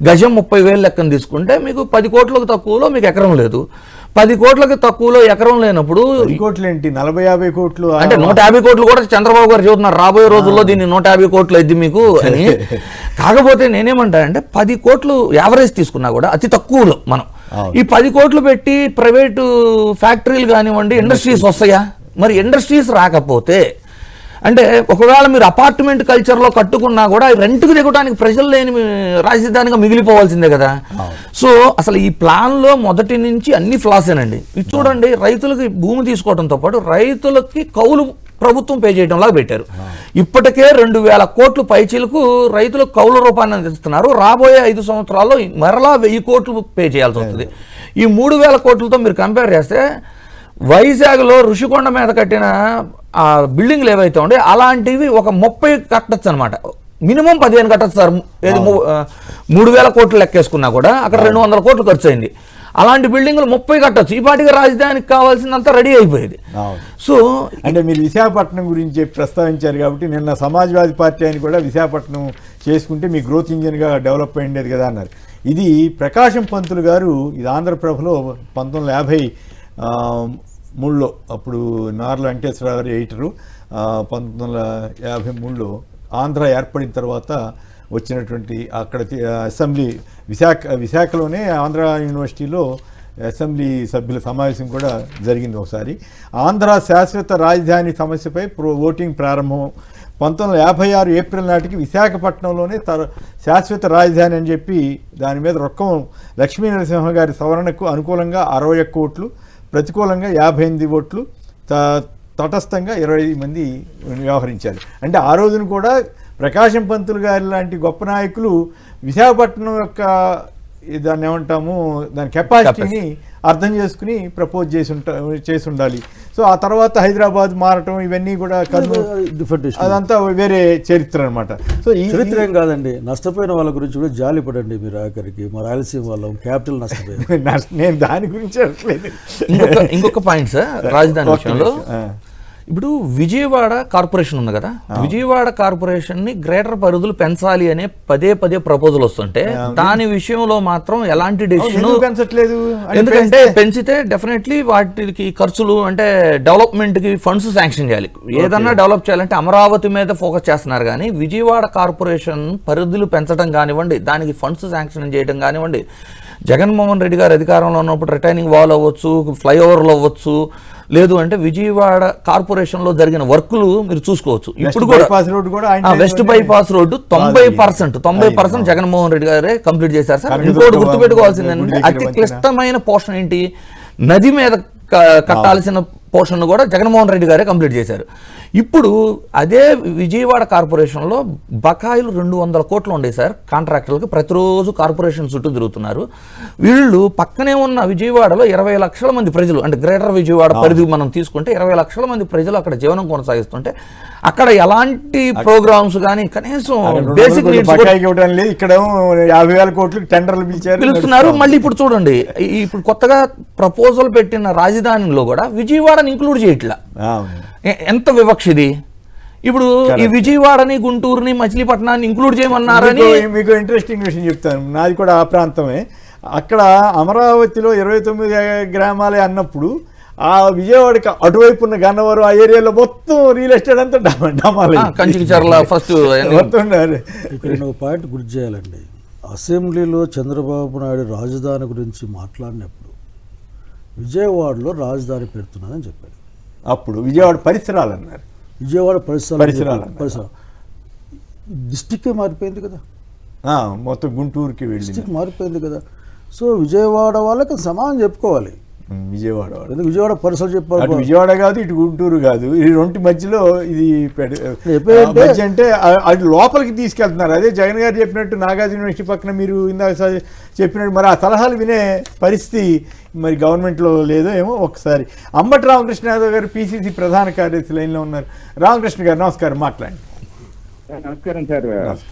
గజం 30,000 లెక్కను తీసుకుంటే మీకు 10 కోట్లకు తక్కువలో మీకు ఎకరం లేదు. 10 కోట్లకు తక్కువలో ఎకరం లేనప్పుడు కోట్లు ఏంటి 40-50 కోట్లు అంటే 150 కోట్లు కూడా చంద్రబాబు గారు చెబుతున్నారు రాబోయే రోజుల్లో దీన్ని 150 కోట్లు అయింది మీకు అని. కాకపోతే నేనేమంటా అంటే 10 కోట్లు యావరేజ్ తీసుకున్నా కూడా అతి తక్కువలో మనం ఈ 10 కోట్లు పెట్టి ప్రైవేటు ఫ్యాక్టరీలు కానివ్వండి ఇండస్ట్రీస్ వస్తాయా? మరి ఇండస్ట్రీస్ రాకపోతే అంటే ఒకవేళ మీరు అపార్ట్మెంట్ కల్చర్లో కట్టుకున్నా కూడా రెంట్కి దిగడానికి ప్రజలు లేని రాజధానిగా మిగిలిపోవాల్సిందే కదా. సో అసలు ఈ ప్లాన్లో మొదటి నుంచి అన్ని ఫ్లాసేనండి. ఇది చూడండి, రైతులకి భూమి తీసుకోవడంతో పాటు రైతులకి కౌలు ప్రభుత్వం పే చేయడంలాగా పెట్టారు. ఇప్పటికే 2,000 కోట్లు పైచీలకు రైతులకు కౌలు రూపాన్ని అందిస్తున్నారు. రాబోయే 5 సంవత్సరాల్లో మరలా 1,000 కోట్లు పే చేయాల్సి వస్తుంది. ఈ 3,000 కోట్లతో మీరు కంపేర్ చేస్తే వైజాగ్లో ఋషికొండ మీద కట్టిన ఆ బిల్డింగ్లు ఏవైతే ఉండే అలాంటివి ఒక 30 కట్టచ్చు అనమాట. మినిమం 15 కట్టచ్చు సార్. ఏది 3,000 కోట్లు లెక్కేసుకున్నా కూడా అక్కడ 200 కోట్లు ఖర్చు అయింది. అలాంటి బిల్డింగ్లు 30 కట్టచ్చు. ఈ పాటికి రాజధానికి కావాల్సిందంతా రెడీ అయిపోయేది. సో అంటే మీరు విశాఖపట్నం గురించి ప్రస్తావించారు కాబట్టి నిన్న సమాజ్వాదీ పార్టీ అని కూడా విశాఖపట్నం చేసుకుంటే మీ గ్రోత్ ఇంజిన్గా డెవలప్ అయ్యేది కదా అన్నారు. ఇది ప్రకాశం పంతులు గారు ఇది ఆంధ్రప్రభలో 1953లో అప్పుడు నార్ల వెంకటేశ్వరరావు గారు ఎడిటరు 1953లో ఆంధ్ర ఏర్పడిన తర్వాత వచ్చినటువంటి అక్కడ అసెంబ్లీ విశాఖలోనే ఆంధ్ర యూనివర్సిటీలో అసెంబ్లీ సభ్యుల సమావేశం కూడా జరిగింది ఒకసారి. ఆంధ్ర శాశ్వత రాజధాని సమస్యపై ఓటింగ్ 1956 ఏప్రిల్ నాటికి విశాఖపట్నంలోనే శాశ్వత రాజధాని అని చెప్పి దాని మీద రొక్కం లక్ష్మీ నరసింహ గారి సవరణకు అనుకూలంగా 61 ఓట్లు, ప్రతికూలంగా 58 ఓట్లు, తటస్థంగా 25 మంది వ్యవహరించారు. అంటే ఆ రోజున కూడా ప్రకాశం పంతులు గారి లాంటి గొప్ప నాయకులు విశాఖపట్నం యొక్క దాన్ని ఏమంటాము దాని కెపాసిటీని అర్థం చేసుకుని ప్రపోజ్ చేసి ఉండాలి. సో ఆ తర్వాత హైదరాబాద్ మారటం ఇవన్నీ కూడా అదంతా వేరే చరిత్ర అనమాట. సో ఈ చరిత్ర ఏం కాదండి, నష్టపోయిన వాళ్ళ గురించి కూడా జాలి పడండి మీరు. ఆఖరికి మా రాయలసీమ వాళ్ళం క్యాపిటల్ నష్టపోయింది. నేను దాని గురించి అనట్లేదు. ఇంకొక పాయింట్ సార్, రాజధాని విషయంలో ఇప్పుడు విజయవాడ కార్పొరేషన్ ఉంది కదా, విజయవాడ కార్పొరేషన్ ని గ్రేటర్ పరిధులు పెంచాలి అనే పదే ప్రపోజల్ వస్తుంటే దాని విషయంలో మాత్రం ఎలాంటి డెసిషన్ పెంచట్లేదు. ఎందుకంటే పెంచితే డెఫినెట్లీ వాటికి ఖర్చులు అంటే డెవలప్మెంట్ కి ఫండ్స్ శాంక్షన్ చేయాలి. ఏదన్నా డెవలప్ చేయాలంటే అమరావతి మీద ఫోకస్ చేస్తున్నారు కానీ విజయవాడ కార్పొరేషన్ పరిధులు పెంచడం కానివ్వండి, దానికి ఫండ్స్ శాంక్షన్ చేయడం కానివ్వండి, జగన్మోహన్ రెడ్డి గారు అధికారంలో ఉన్నప్పుడు రిటైనింగ్ వాల్ అవ్వచ్చు, ఫ్లైఓవర్లు అవ్వచ్చు, లేదు అంటే విజయవాడ కార్పొరేషన్ లో జరిగిన వర్కులు మీరు చూసుకోవచ్చు. ఇప్పుడు కూడా west bypass road 90% Jaganmohan Reddy గారే కంప్లీట్ చేశారు సార్. ఇంకోటి గుర్తుపెట్టుకోవాల్సింది ఏంటంటే అతి క్లిష్టమైన పోర్షన్ ఏంటి, నది మీద కట్టాల్సిన పోర్షన్ కూడా జగన్మోహన్ రెడ్డి గారే కంప్లీట్ చేశారు. ఇప్పుడు అదే విజయవాడ కార్పొరేషన్లో బకాయిలు 200 కోట్లు ఉండే సార్ కాంట్రాక్టర్లకు. ప్రతిరోజు కార్పొరేషన్ చుట్టూ తిరుగుతున్నారు వీళ్ళు. పక్కనే ఉన్న విజయవాడలో 20 లక్షల మంది ప్రజలు, అంటే గ్రేటర్ విజయవాడ పరిధి మనం తీసుకుంటే 20 లక్షల మంది ప్రజలు అక్కడ జీవనం కొనసాగిస్తుంటే అక్కడ ఎలాంటి ప్రోగ్రామ్స్ కానీ కనీసం బేసిక్ నీడ్స్ ఇక్కడ 50,000 కోట్లు టెండర్లు పిలుస్తున్నారు. మళ్ళీ ఇప్పుడు చూడండి, ఇప్పుడు కొత్తగా ప్రపోజల్ పెట్టిన రాజధానిలో కూడా విజయవాడని ఇంక్లూడ్ చేయట్లా. ఎంత వివక్ష ఇది! ఇప్పుడు ఈ విజయవాడని, గుంటూరుని, మచిలీపట్నాన్ని ఇంక్లూడ్ చేయమన్నారని. మీకు ఇంట్రెస్టింగ్ విషయం చెప్తాను, నాది కూడా ఆ ప్రాంతమే. అక్కడ అమరావతిలో 29 గ్రామాలే అన్నప్పుడు ఆ విజయవాడకి అటువైపు ఉన్న గన్నవరం ఆ ఏరియాలో మొత్తం రియల్ ఎస్టేట్ అంతా ఫస్ట్ ఇక్కడ ఒక పాయింట్ గుర్తు చేయాలండి. అసెంబ్లీలో చంద్రబాబు నాయుడు రాజధాని గురించి మాట్లాడినప్పుడు విజయవాడలో రాజధాని పెడుతున్నానని చెప్పాడు. అప్పుడు విజయవాడ పరిసరాలు అన్నారు. విజయవాడ పరిసరాలు డిస్టిక్కే మారిపోయింది కదా, మొత్తం గుంటూరుకి వెళ్ళి డిస్టిక్ మారిపోయింది కదా. సో విజయవాడ వాళ్ళకి సమానం చెప్పుకోవాలి. విజయవాడ పరిసరాలు చెప్పాలి. విజయవాడ కాదు, ఇటు గుంటూరు కాదు, ఈ రెండు మధ్యలో ఇది అంటే అటు లోపలికి తీసుకెళ్తున్నారు. అదే జగన్ గారు చెప్పినట్టు నాగార్జున యూనివర్సిటీ పక్కన మీరు ఇందాక చెప్పినట్టు మరి ఆ సలహాలు వినే పరిస్థితి మరి గవర్నమెంట్లో లేదో ఏమో. ఒకసారి అంబటి రామకృష్ణ యాదవ్ గారు పిసిసి ప్రధాన కార్యదర్శి లైన్లో ఉన్నారు. రామకృష్ణ గారు నమస్కారం, మాట్లాడండి. నమస్కారం సార్.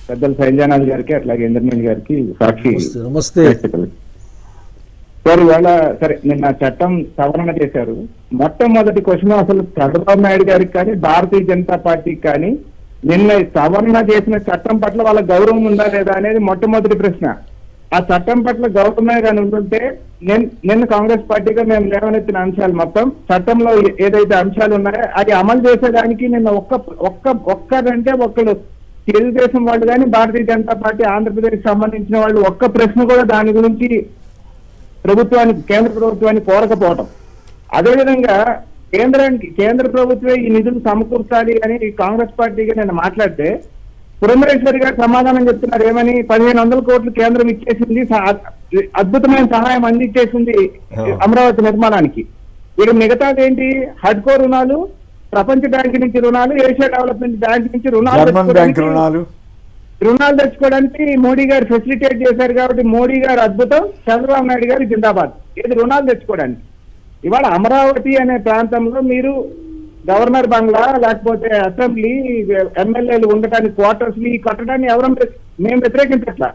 పెద్దలు సైంజానాథ్ గారికి అట్లాగే ఇంద్రనీల్ గారికి, సాక్షి నమస్తే సార్. ఇవాళ సరే నిన్న చట్టం సవరణ చేశారు. మొట్టమొదటి క్వశ్చన్ అసలు చంద్రబాబు నాయుడు గారికి కానీ భారతీయ జనతా పార్టీకి కానీ నిన్న సవరణ చేసిన చట్టం పట్ల వాళ్ళ గౌరవం ఉందా లేదా అనేది మొట్టమొదటి ప్రశ్న. ఆ చట్టం పట్ల గౌరవమే కానీ ఉంటుంటే నిన్న కాంగ్రెస్ పార్టీగా మేము లేవనెత్తిన అంశాలు మొత్తం చట్టంలో ఏదైతే అంశాలు ఉన్నాయో అది అమలు చేసేదానికి నిన్న ఒక్కరంటే ఒక్కరు తెలుగుదేశం వాళ్ళు కానీ భారతీయ జనతా పార్టీ ఆంధ్రప్రదేశ్ సంబంధించిన వాళ్ళు ఒక్క ప్రశ్న కూడా దాని గురించి కేంద్ర ప్రభుత్వాన్ని కోరకపోవటం. అదేవిధంగా కేంద్ర ప్రభుత్వమే ఈ నిధులు సమకూర్చాలి అని కాంగ్రెస్ పార్టీగా నేను మాట్లాడితే పురంధరేశ్వరి గారు సమాధానం చెప్తున్నారు. ఏమని 1500 కోట్లు కేంద్రం ఇచ్చేసింది, అద్భుతమైన సహాయం అందించేసింది అమరావతి నిర్మాణానికి. ఇక మిగతాది ఏంటి, హడ్కో రుణాలు, ప్రపంచ బ్యాంక్ నుంచి రుణాలు, ఏషియా డెవలప్మెంట్ బ్యాంక్ నుంచి రుణాలు తెచ్చుకోవడానికి మోడీ గారు ఫెసిలిటేట్ చేశారు. కాబట్టి మోడీ గారు అద్భుతం, చంద్రబాబు నాయుడు గారు జిందాబాద్. ఏది రుణాలు తెచ్చుకోవడానికి. ఇవాళ అమరావతి అనే ప్రాంతంలో మీరు గవర్నర్ బంగ్లా లేకపోతే అసెంబ్లీ, ఎమ్మెల్యేలు ఉండటానికి క్వార్టర్స్ కట్టడాన్ని మేము వ్యతిరేకించట్లా.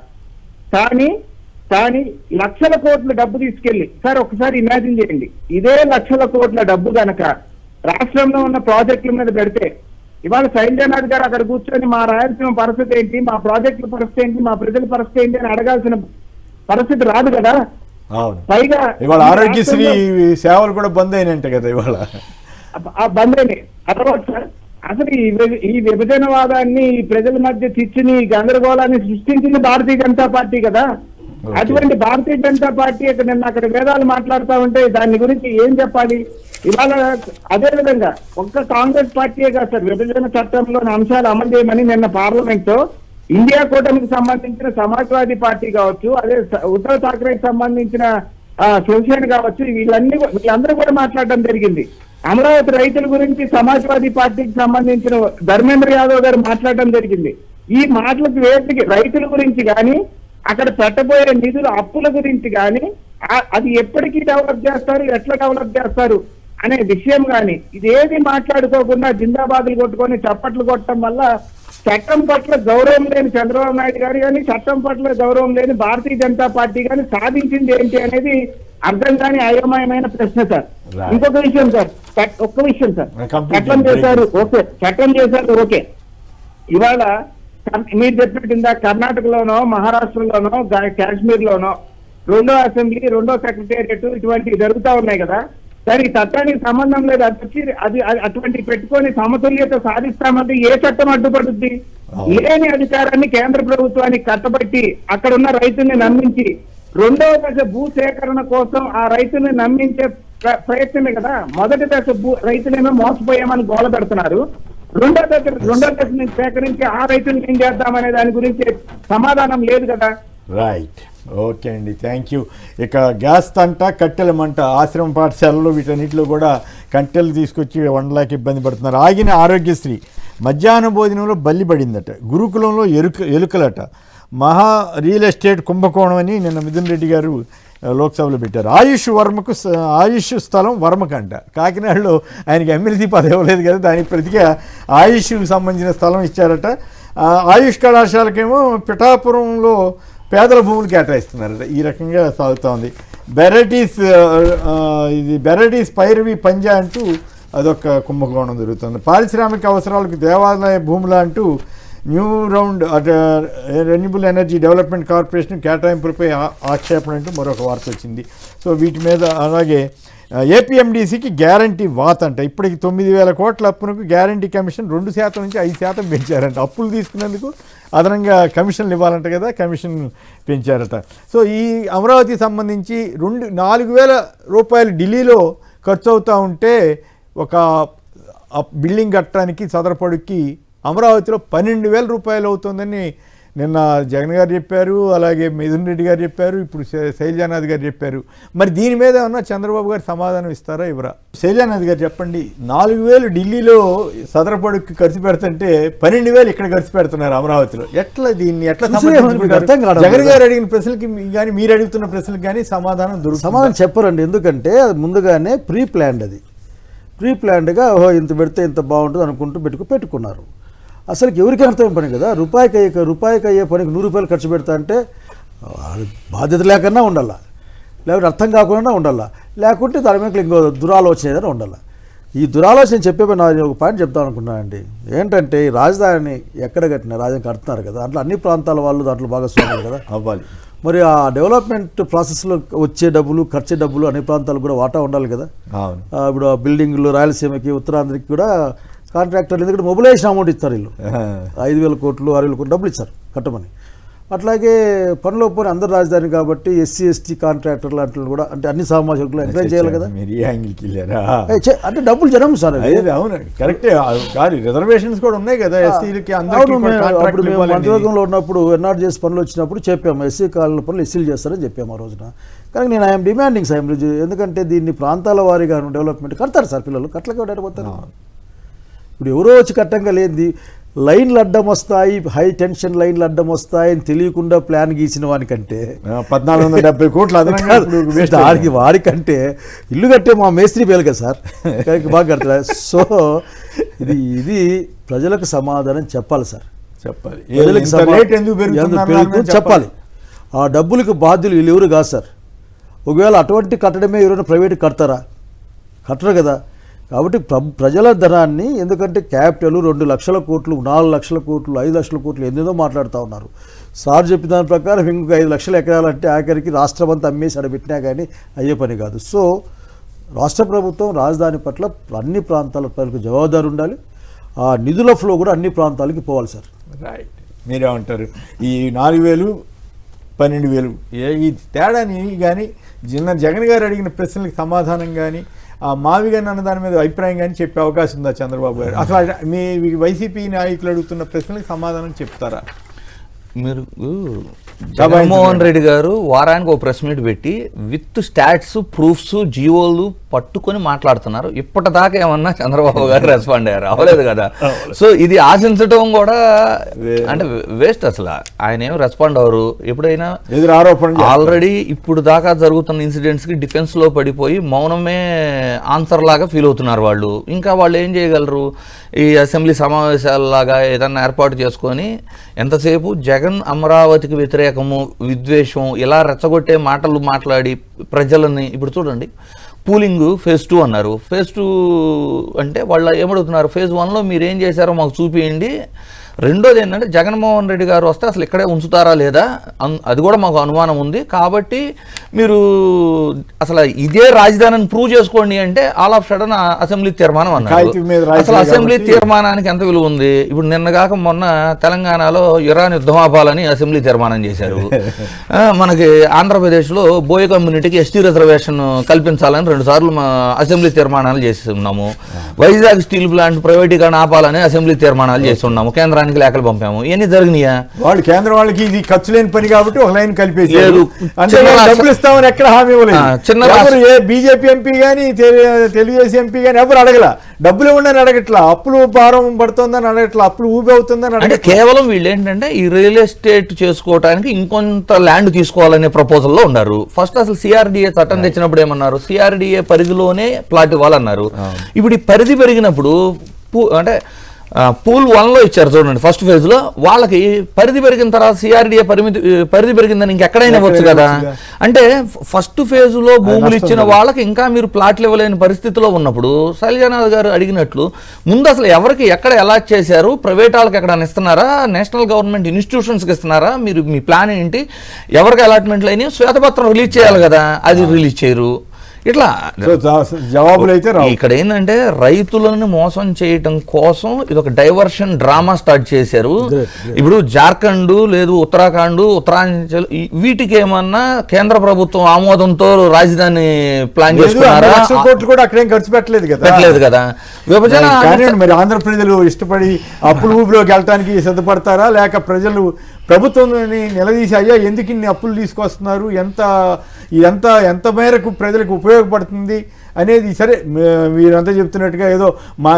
కానీ లక్షల కోట్ల డబ్బు తీసుకెళ్లి సార్ ఒకసారి ఇమాజిన్ చేయండి, ఇదే లక్షల కోట్ల డబ్బు గనక రాష్ట్రంలో ఉన్న ప్రాజెక్టుల మీద పెడితే ఇవాళ సైంజనాథ్ గారు అక్కడ కూర్చొని మా రాయలసీమ పరిస్థితి ఏంటి, మా ప్రాజెక్టుల పరిస్థితి ఏంటి, మా ప్రజల పరిస్థితి ఏంటి అని అడగాల్సిన పరిస్థితి రాదు కదా. పైగా ఇవాళ ఆరోగ్యశ్రీ సేవలు కూడా బంద్ అయినట్టే కదా, ఇవాళ బంద్ అయినాయి. తర్వాత అసలు ఈ విభజనవాదాన్ని ఈ ప్రజల మధ్య చిచ్చుని గందరగోళాన్ని సృష్టించింది భారతీయ జనతా పార్టీ కదా. అటువంటి భారతీయ జనతా పార్టీ నిన్న అక్కడ వేదాలు మాట్లాడుతూ ఉంటే దాని గురించి ఏం చెప్పాలి? ఇవాళ అదే విధంగా ఒక్క కాంగ్రెస్ పార్టీయే కాదు సార్, విభజన చట్టంలోని అంశాలు అమలు చేయమని నిన్న పార్లమెంట్ లో ఇండియా కూటమికి సంబంధించిన సమాజ్వాదీ పార్టీ కావచ్చు, అదే ఉద్ధవ్ ఠాక్రేకి సంబంధించిన శివసేన కావచ్చు, వీళ్ళందరూ కూడా మాట్లాడడం జరిగింది. అమరావతి రైతుల గురించి సమాజ్వాదీ పార్టీకి సంబంధించిన ధర్మేంద్ర యాదవ్ గారు మాట్లాడడం జరిగింది. ఈ మాటలకు వేటికి రైతుల గురించి కానీ, అక్కడ పెట్టబోయే నిధుల అప్పుల గురించి కానీ, అది ఎప్పటికీ డెవలప్ చేస్తారు, ఎట్లా డెవలప్ చేస్తారు అనే విషయం కానీ ఇదేది మాట్లాడుకోకుండా జిందాబాదులు కొట్టుకొని చప్పట్లు కొట్టడం వల్ల చట్టం పట్ల గౌరవం లేని చంద్రబాబు నాయుడు గారు కానీ, చట్టం పట్ల గౌరవం లేని భారతీయ జనతా పార్టీ కానీ సాధించింది ఏంటి అనేది అర్థం కాని అయోమయమైన ప్రశ్న సార్. ఇంకొక విషయం సార్, ఒక్క విషయం సార్, చట్టం చేశారు ఓకే, చట్టం చేశారు ఓకే. ఇవాళ మీరు చెప్పినట్టు ఇందా కర్ణాటకలోనో, మహారాష్ట్రలోనో, కాశ్మీర్ లోనో రెండో అసెంబ్లీ, రెండో సెక్రటేరియట్ ఇటువంటివి జరుగుతా ఉన్నాయి కదా సార్. ఈ చట్టానికి సంబంధం లేదు, అది వచ్చి అటువంటి పెట్టుకొని సమతుల్యత సాధిస్తామంటే ఏ చట్టం అడ్డుపడుద్ది? లేని అధికారాన్ని కేంద్ర ప్రభుత్వానికి కట్టబట్టి అక్కడ ఉన్న రైతుల్ని నమ్మించి రెండవ దశ భూ సేకరణ కోసం ఆ రైతుల్ని నమ్మించే ప్రయత్నమే కదా. మొదటి దశ రైతులేమో మోసపోయామని గోల పెడుతున్నారు, రెండో దశ నుంచి సేకరించి ఆ రైతులను ఏం చేద్దామనే దాని గురించి సమాధానం లేదు కదా. రైట్, ఓకే అండి, థ్యాంక్ యూ. ఇక గ్యాస్ తంట, కట్టెల మంట, ఆశ్రమ పాఠశాలలో వీటన్నిటిలో కూడా కట్టెలు తీసుకొచ్చి వండలేక ఇబ్బంది పడుతున్నారు. ఆగిన ఆరోగ్యశ్రీ, మధ్యాహ్న భోజనంలో బల్లిపడిందట, గురుకులంలో ఎలుకలట, మహా రియల్ ఎస్టేట్ కుంభకోణం అని నిన్న మిథున్ రెడ్డి గారు లోక్సభలో పెట్టారు. ఆయుష్ స్థలం వర్మకంట, కాకినాడలో ఆయనకి ఎమ్మెల్సీ పదవి ఇవ్వలేదు కదా, దానికి ప్రతిగా ఆయుష్కు సంబంధించిన స్థలం ఇచ్చారట. ఆయుష్ కళాశాలకేమో పిఠాపురంలో పేదల భూములు కేటాయిస్తున్నారట. ఈ రకంగా సాగుతోంది. బెరటీస్ పైరవి పంజా అంటూ అదొక కుంభకోణం జరుగుతుంది. పారిశ్రామిక అవసరాలకు దేవాలయ భూముల అంటూ new round renewable energy development corporation కేటాయింపులపై ఆక్షేపణ అంటూ మరొక వార్త వచ్చింది. సో వీటి మీద అలాగే ఏపీఎండీసీకి గ్యారంటీ వాత అంట. ఇప్పటికి 9,000 కోట్ల అప్పునకు గ్యారంటీ కమిషన్ 2% నుంచి 5% పెంచారంట. అప్పులు తీసుకున్నందుకు అదనంగా కమిషన్లు ఇవ్వాలంట కదా, కమిషన్ పెంచారట. సో ఈ అమరావతికి సంబంధించి 4,000 రూపాయలు ఢిల్లీలో ఖర్చు అవుతూ ఉంటే ఒక బిల్డింగ్ కట్టడానికి సదరపడుకి అమరావతిలో 12,000 రూపాయలు అవుతుందని నిన్న జగన్ గారు చెప్పారు, అలాగే మిథున్ రెడ్డి గారు చెప్పారు, ఇప్పుడు శైలజానాథ్ గారు చెప్పారు. మరి దీని మీద ఏమన్నా చంద్రబాబు గారు సమాధానం ఇస్తారా ఇవ్వరా? శైలజానాథ్ గారు చెప్పండి. 4,000 ఢిల్లీలో సదరపడుకి ఖర్చు పెడుతుంటే 12,000 ఇక్కడ ఖర్చు పెడుతున్నారు అమరావతిలో. దీన్ని ఎట్లా అర్థం కాదు. జగన్ గారు అడిగిన ప్రశ్నలకి కానీ మీరు అడుగుతున్న ప్రశ్నలకు కానీ సమాధానం చెప్పరండి. ఎందుకంటే అది ముందుగానే ప్రీ ప్లాన్డ్గా ఇంత పెడితే ఇంత బాగుంటుంది అనుకుంటూ పెట్టుకున్నారు. అసలు ఎవరికి అర్థం పని కదా, రూపాయికి అయ్యే పనికి 100 రూపాయలు ఖర్చు పెడతా అంటే బాధ్యత లేకన్నా ఉండాలా, లేకపోతే అర్థం కాకుండా ఉండాలా, లేకుంటే దాని మీద ఇంకో దురాలోచన ఏదైనా ఉండాలా. ఈ దురాలోచన చెప్పే నేను ఒక పాయింట్ చెప్తాను అనుకున్నానండి. ఏంటంటే ఈ రాజధాని ఎక్కడ కట్టినా, రాజధాని కడుతున్నారు కదా, దాంట్లో అన్ని ప్రాంతాల వాళ్ళు దాంట్లో భాగస్వామ్యాలు కదా అవ్వాలి. మరి ఆ డెవలప్మెంట్ ప్రాసెస్లో వచ్చే డబ్బులు, ఖర్చే డబ్బులు అన్ని ప్రాంతాలకు కూడా వాటా ఉండాలి కదా. ఇప్పుడు ఆ బిల్డింగ్లు రాయలసీమకి, ఉత్తరాంధ్రకి కూడా కాంట్రాక్టర్లు ఎందుకంటే మొబిలైజేషన్ అమౌంట్ ఇస్తారు, వీళ్ళు 5,000 కోట్లు 6,000 కోట్లు డబ్బులు ఇచ్చారు కట్టమని. అట్లాగే పనిలో పోని అందరు రాజధాని కాబట్టి ఎస్సీ ఎస్టీ కాంట్రాక్టర్ లాంటి కూడా అంటే అన్ని సామాజికులు ఎంకరేజ్ చేయాలి కదా. అంటే డబ్బులు జనం సార్, అవును కరెక్టే. రిజర్వేషన్స్ కూడా ఉన్నాయి కదా ఎస్సీలకి. అప్పుడు మేము మంత్రివర్గంలో ఉన్నప్పుడు ఎన్ఆర్ చేసి పనులు వచ్చినప్పుడు చెప్పాము, ఎస్సీ కాలనీ పనులు ఎస్సీలు చేస్తారని చెప్పాము ఆ రోజున. కానీ నేను ఐఎమ్ డిమాండింగ్ సార్, ఎందుకంటే దీన్ని ప్రాంతాల వారీగా డెవలప్మెంట్ కడతారు సార్ పిల్లలు, కట్లకే పోతారు. ఇప్పుడు ఎవరో వచ్చి కట్టంగా లేనిది లైన్లు అడ్డం వస్తాయి, హై టెన్షన్ లైన్లు అడ్డం వస్తాయి అని తెలియకుండా ప్లాన్ గీసిన వానికంటే 1,470 కోట్లు దానికి వాడికంటే ఇల్లు కట్టే మా మేస్త్రి పేరు కదా సార్, బాగా కడతారు. సో ఇది ప్రజలకు సమాధానం చెప్పాలి సార్, చెప్పాలి. చెప్పాలి. ఆ డబ్బులకు బాధ్యులు వీళ్ళు ఎవరు కాదు సార్. ఒకవేళ అటువంటి కట్టడమే ఎవరైనా ప్రైవేట్ కట్టరు కదా. కాబట్టి ప్రజల ధనాన్ని, ఎందుకంటే క్యాపిటల్ 2 లక్షల కోట్లు, 4 లక్షల కోట్లు, 5 లక్షల కోట్లు ఎన్నెన్నో మాట్లాడుతూ ఉన్నారు. సార్ చెప్పిన దాని ప్రకారం ఇంకొక 5 లక్షల ఎకరాలంటే ఆఖరికి రాష్ట్రం అంతా అమ్మేసి అడబెట్టినా కానీ అయ్యే పని కాదు. సో రాష్ట్ర ప్రభుత్వం రాజధాని పట్ల అన్ని ప్రాంతాల ప్రజలకు జవాబుదారు ఉండాలి. ఆ నిధుల ఫ్లో కూడా అన్ని ప్రాంతాలకి పోవాలి సార్. రైట్, మీరేమంటారు? ఈ 4,000 12,000 ఈ తేడాని కానీ జగన్ గారు అడిగిన ప్రశ్నలకు సమాధానం కానీ ఆ మావిగన్ అన్న దాని మీద అభిప్రాయం కానీ చెప్పే అవకాశం ఉందా చంద్రబాబు గారు? అసలు మీ వైసీపీ నాయకులు అడుగుతున్న ప్రశ్నలకు సమాధానం చెప్తారా? మీరు జగన్మోహన్ రెడ్డి గారు వారానికి ఒక ప్రెస్ మీట్ పెట్టి విత్ స్టాట్స్ ప్రూఫ్స్ జీవోలు పట్టుకొని మాట్లాడుతున్నారు. ఇప్పటిదాకా ఏమన్నా చంద్రబాబు గారు రెస్పాండ్ అయ్యారు? అవ్వలేదు కదా. సో ఇది ఆశించడం కూడా అంటే వేస్ట్. అసలు ఆయన ఏం రెస్పాండ్ అవ్వరు. ఎప్పుడైనా ఎదురు ఆరోపణ ఆల్రెడీ ఇప్పుడు దాకా జరుగుతున్న ఇన్సిడెంట్స్ కి డిఫెన్స్ లో పడిపోయి మౌనమే ఆన్సర్ లాగా ఫీల్ అవుతున్నారు వాళ్ళు. ఇంకా వాళ్ళు ఏం చేయగలరు? ఈ అసెంబ్లీ సమావేశాలలాగా ఏదన్నా ఏర్పాటు చేసుకొని ఎంతసేపు జగన్ అమరావతికి వ్యతిరేకము, విద్వేషం ఇలా రెచ్చగొట్టే మాటలు మాట్లాడి ప్రజలని ఇప్పుడు చూడండి. పూలింగ్ ఫేజ్ 2 అన్నారు. ఫేజ్ 2 అంటే వాళ్ళు ఏమడుగుతున్నారు? ఫేజ్ 1లో మీరు ఏం చేశారో మాకు చూపించండి. రెండోది ఏంటంటే జగన్మోహన్ రెడ్డి గారు వస్తే అసలు ఇక్కడే ఉంచుతారా లేదా అది కూడా మాకు అనుమానం ఉంది. కాబట్టి మీరు అసలు ఇదే రాజధానిని ప్రూవ్ చేసుకోండి అంటే ఆల్ ఆఫ్ సడన్ అసెంబ్లీ తీర్మానం అన్నారు. అసలు అసెంబ్లీ తీర్మానానికి ఎంత విలువ ఉంది? ఇప్పుడు నిన్నగాక మొన్న తెలంగాణలో ఇరాన్ యుద్ధం ఆపాలని అసెంబ్లీ తీర్మానం చేశారు. మనకి ఆంధ్రప్రదేశ్లో బోయ కమ్యూనిటీకి ఎస్టీ రిజర్వేషన్ కల్పించాలని 2 సార్లు అసెంబ్లీ తీర్మానాలు చేస్తున్నాము. వైజాగ్ స్టీల్ ప్లాంట్ ప్రైవేటీకరణ ఆపాలని అసెంబ్లీ తీర్మానాలు చేస్తున్నాము. కేంద్రానికి లేఖలు పంపాము. ఇవన్నీ జరిగినాయా? వాళ్ళు కేంద్రం వాళ్ళకి ఇది ఖర్చు లేని పని కాబట్టి ఒక లైన్ కలిపేసారు. అంటే డబ్బులు ఇస్తామని ఎక్కడ హామీ ఇవ్వలేదు. బీజేపీ ఎంపీ కానీ తెలుగుదేశం ఎంపీ కానీ ఎవరు అడగల. డబ్బులు ఇవ్వండి అడగట్లా, అప్పులు భారం పడుతుందని అడగట్లా, అప్పులు ఊబి అవుతుందని అంటే అడగట్లా. కేవలం వీళ్ళు ఏంటంటే ఈ రియల్ ఎస్టేట్ చేసుకోవడానికి ఇంకొంత ల్యాండ్ తీసుకోవాలనే ప్రపోజల్లో ఉన్నారు. ఫస్ట్ అసలు సిఆర్డిఏ చట్టం తెచ్చినప్పుడు ఏమన్నారు? సిఆర్డిఏ పరిధిలోనే ప్లాట్ ఇవ్వాలన్నారు. ఇప్పుడు ఈ పరిధి పెరిగినప్పుడు అంటే పూల్ 1లో ఇచ్చారు చూడండి ఫస్ట్ ఫేజ్ లో. వాళ్ళకి పరిధి పెరిగిన తర్వాత సిఆర్డిఏ పరిధి పెరిగిందని ఇంకెక్కడైనా ఇవ్వచ్చు కదా. అంటే ఫస్ట్ ఫేజ్ లో భూములు ఇచ్చిన వాళ్ళకి ఇంకా మీరు ప్లాట్లు ఇవ్వలేని పరిస్థితిలో ఉన్నప్పుడు శైలజానాథ్ గారు అడిగినట్లు ముందు అసలు ఎవరికి ఎక్కడ అలాట్ చేశారు? ప్రైవేట్ వాళ్ళకి ఎక్కడ ఇస్తున్నారా? నేషనల్ గవర్నమెంట్ ఇన్స్టిట్యూషన్స్కి ఇస్తున్నారా? మీరు మీ ప్లాన్ ఏంటి? ఎవరికి అలాట్మెంట్లు అయినాయి? శ్వేతపత్రం రిలీజ్ చేయాలి కదా, అది రిలీజ్ చేయరు. ఇట్లా జవాబులు అయితే ఇక్కడ ఏంటంటే రైతులను మోసం చేయటం కోసం ఇది ఒక డైవర్షన్ డ్రామా స్టార్ట్ చేశారు. ఇప్పుడు జార్ఖండ్ లేదు ఉత్తరాఖండ్, ఉత్తరాంచల్ వీటికి ఏమన్నా కేంద్ర ప్రభుత్వం ఆమోదంతో రాజధాని ప్లాన్ చేసుకున్నారా? కోట్లు కూడా అక్కడేం ఖర్చు పెట్టలేదు కదా. విభజన మరి ఆంధ్ర ప్రజలు ఇష్టపడి అప్పులు ఊపిలోకి వెళ్ళటానికి సిద్ధపడతారా? లేక ప్రజలు ప్రభుత్వాన్ని నిలదీసి అయ్యా ఎందుకు ఇన్ని అప్పులు తీసుకొస్తున్నారు, ఎంత మేరకు ప్రజలకు ఉపయోగపడుతుంది అనేది సరే మీరంతా చెప్తున్నట్టుగా ఏదో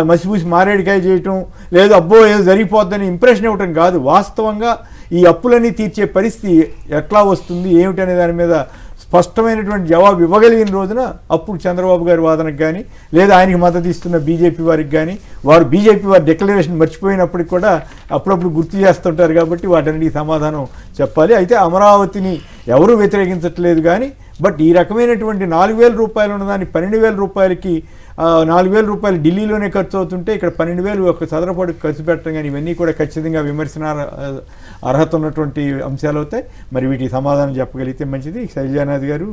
మసిపూసి మారేడికాయ చేయటం లేదు, అబ్బో ఏదో జరిగిపోద్దని ఇంప్రెషన్ ఇవ్వటం కాదు. వాస్తవంగా ఈ అప్పులన్నీ తీర్చే పరిస్థితి ఎట్లా వస్తుంది ఏమిటనే దాని మీద స్పష్టమైనటువంటి జవాబు ఇవ్వగలిగిన రోజున అప్పుడు చంద్రబాబు గారి వాదనకు కానీ లేదా ఆయనకి మద్దతు ఇస్తున్న బీజేపీ వారికి కానీ వారు బీజేపీ వారి డిక్లరేషన్ మర్చిపోయినప్పటికి కూడా అప్పుడప్పుడు గుర్తు చేస్తుంటారు కాబట్టి వాటన్నిటికీ సమాధానం చెప్పాలి. అయితే అమరావతిని ఎవరూ వ్యతిరేకించట్లేదు కానీ బట్ ఈ రకమైనటువంటి 4,000 రూపాయలు ఉన్నదాన్ని 12,000 రూపాయలకి 4,000 రూపాయలు ఢిల్లీలోనే ఖర్చు అవుతుంటే ఇక్కడ 12,000 ఒక చదరపాటుకు ఖర్చు పెట్టడం కానీ ఇవన్నీ కూడా ఖచ్చితంగా విమర్శన అర్హత ఉన్నటువంటి అంశాలు అవుతాయి. మరి వీటికి సమాధానం చెప్పగలిగితే మంచిది. శైలజానాథ్ గారు,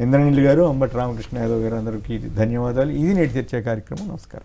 ఇంద్రనీల్ గారు, అంబటి రామకృష్ణ యాదవ్ గారు అందరికీ ధన్యవాదాలు. ఇది నేటి చర్చా కార్యక్రమం. నమస్కారం.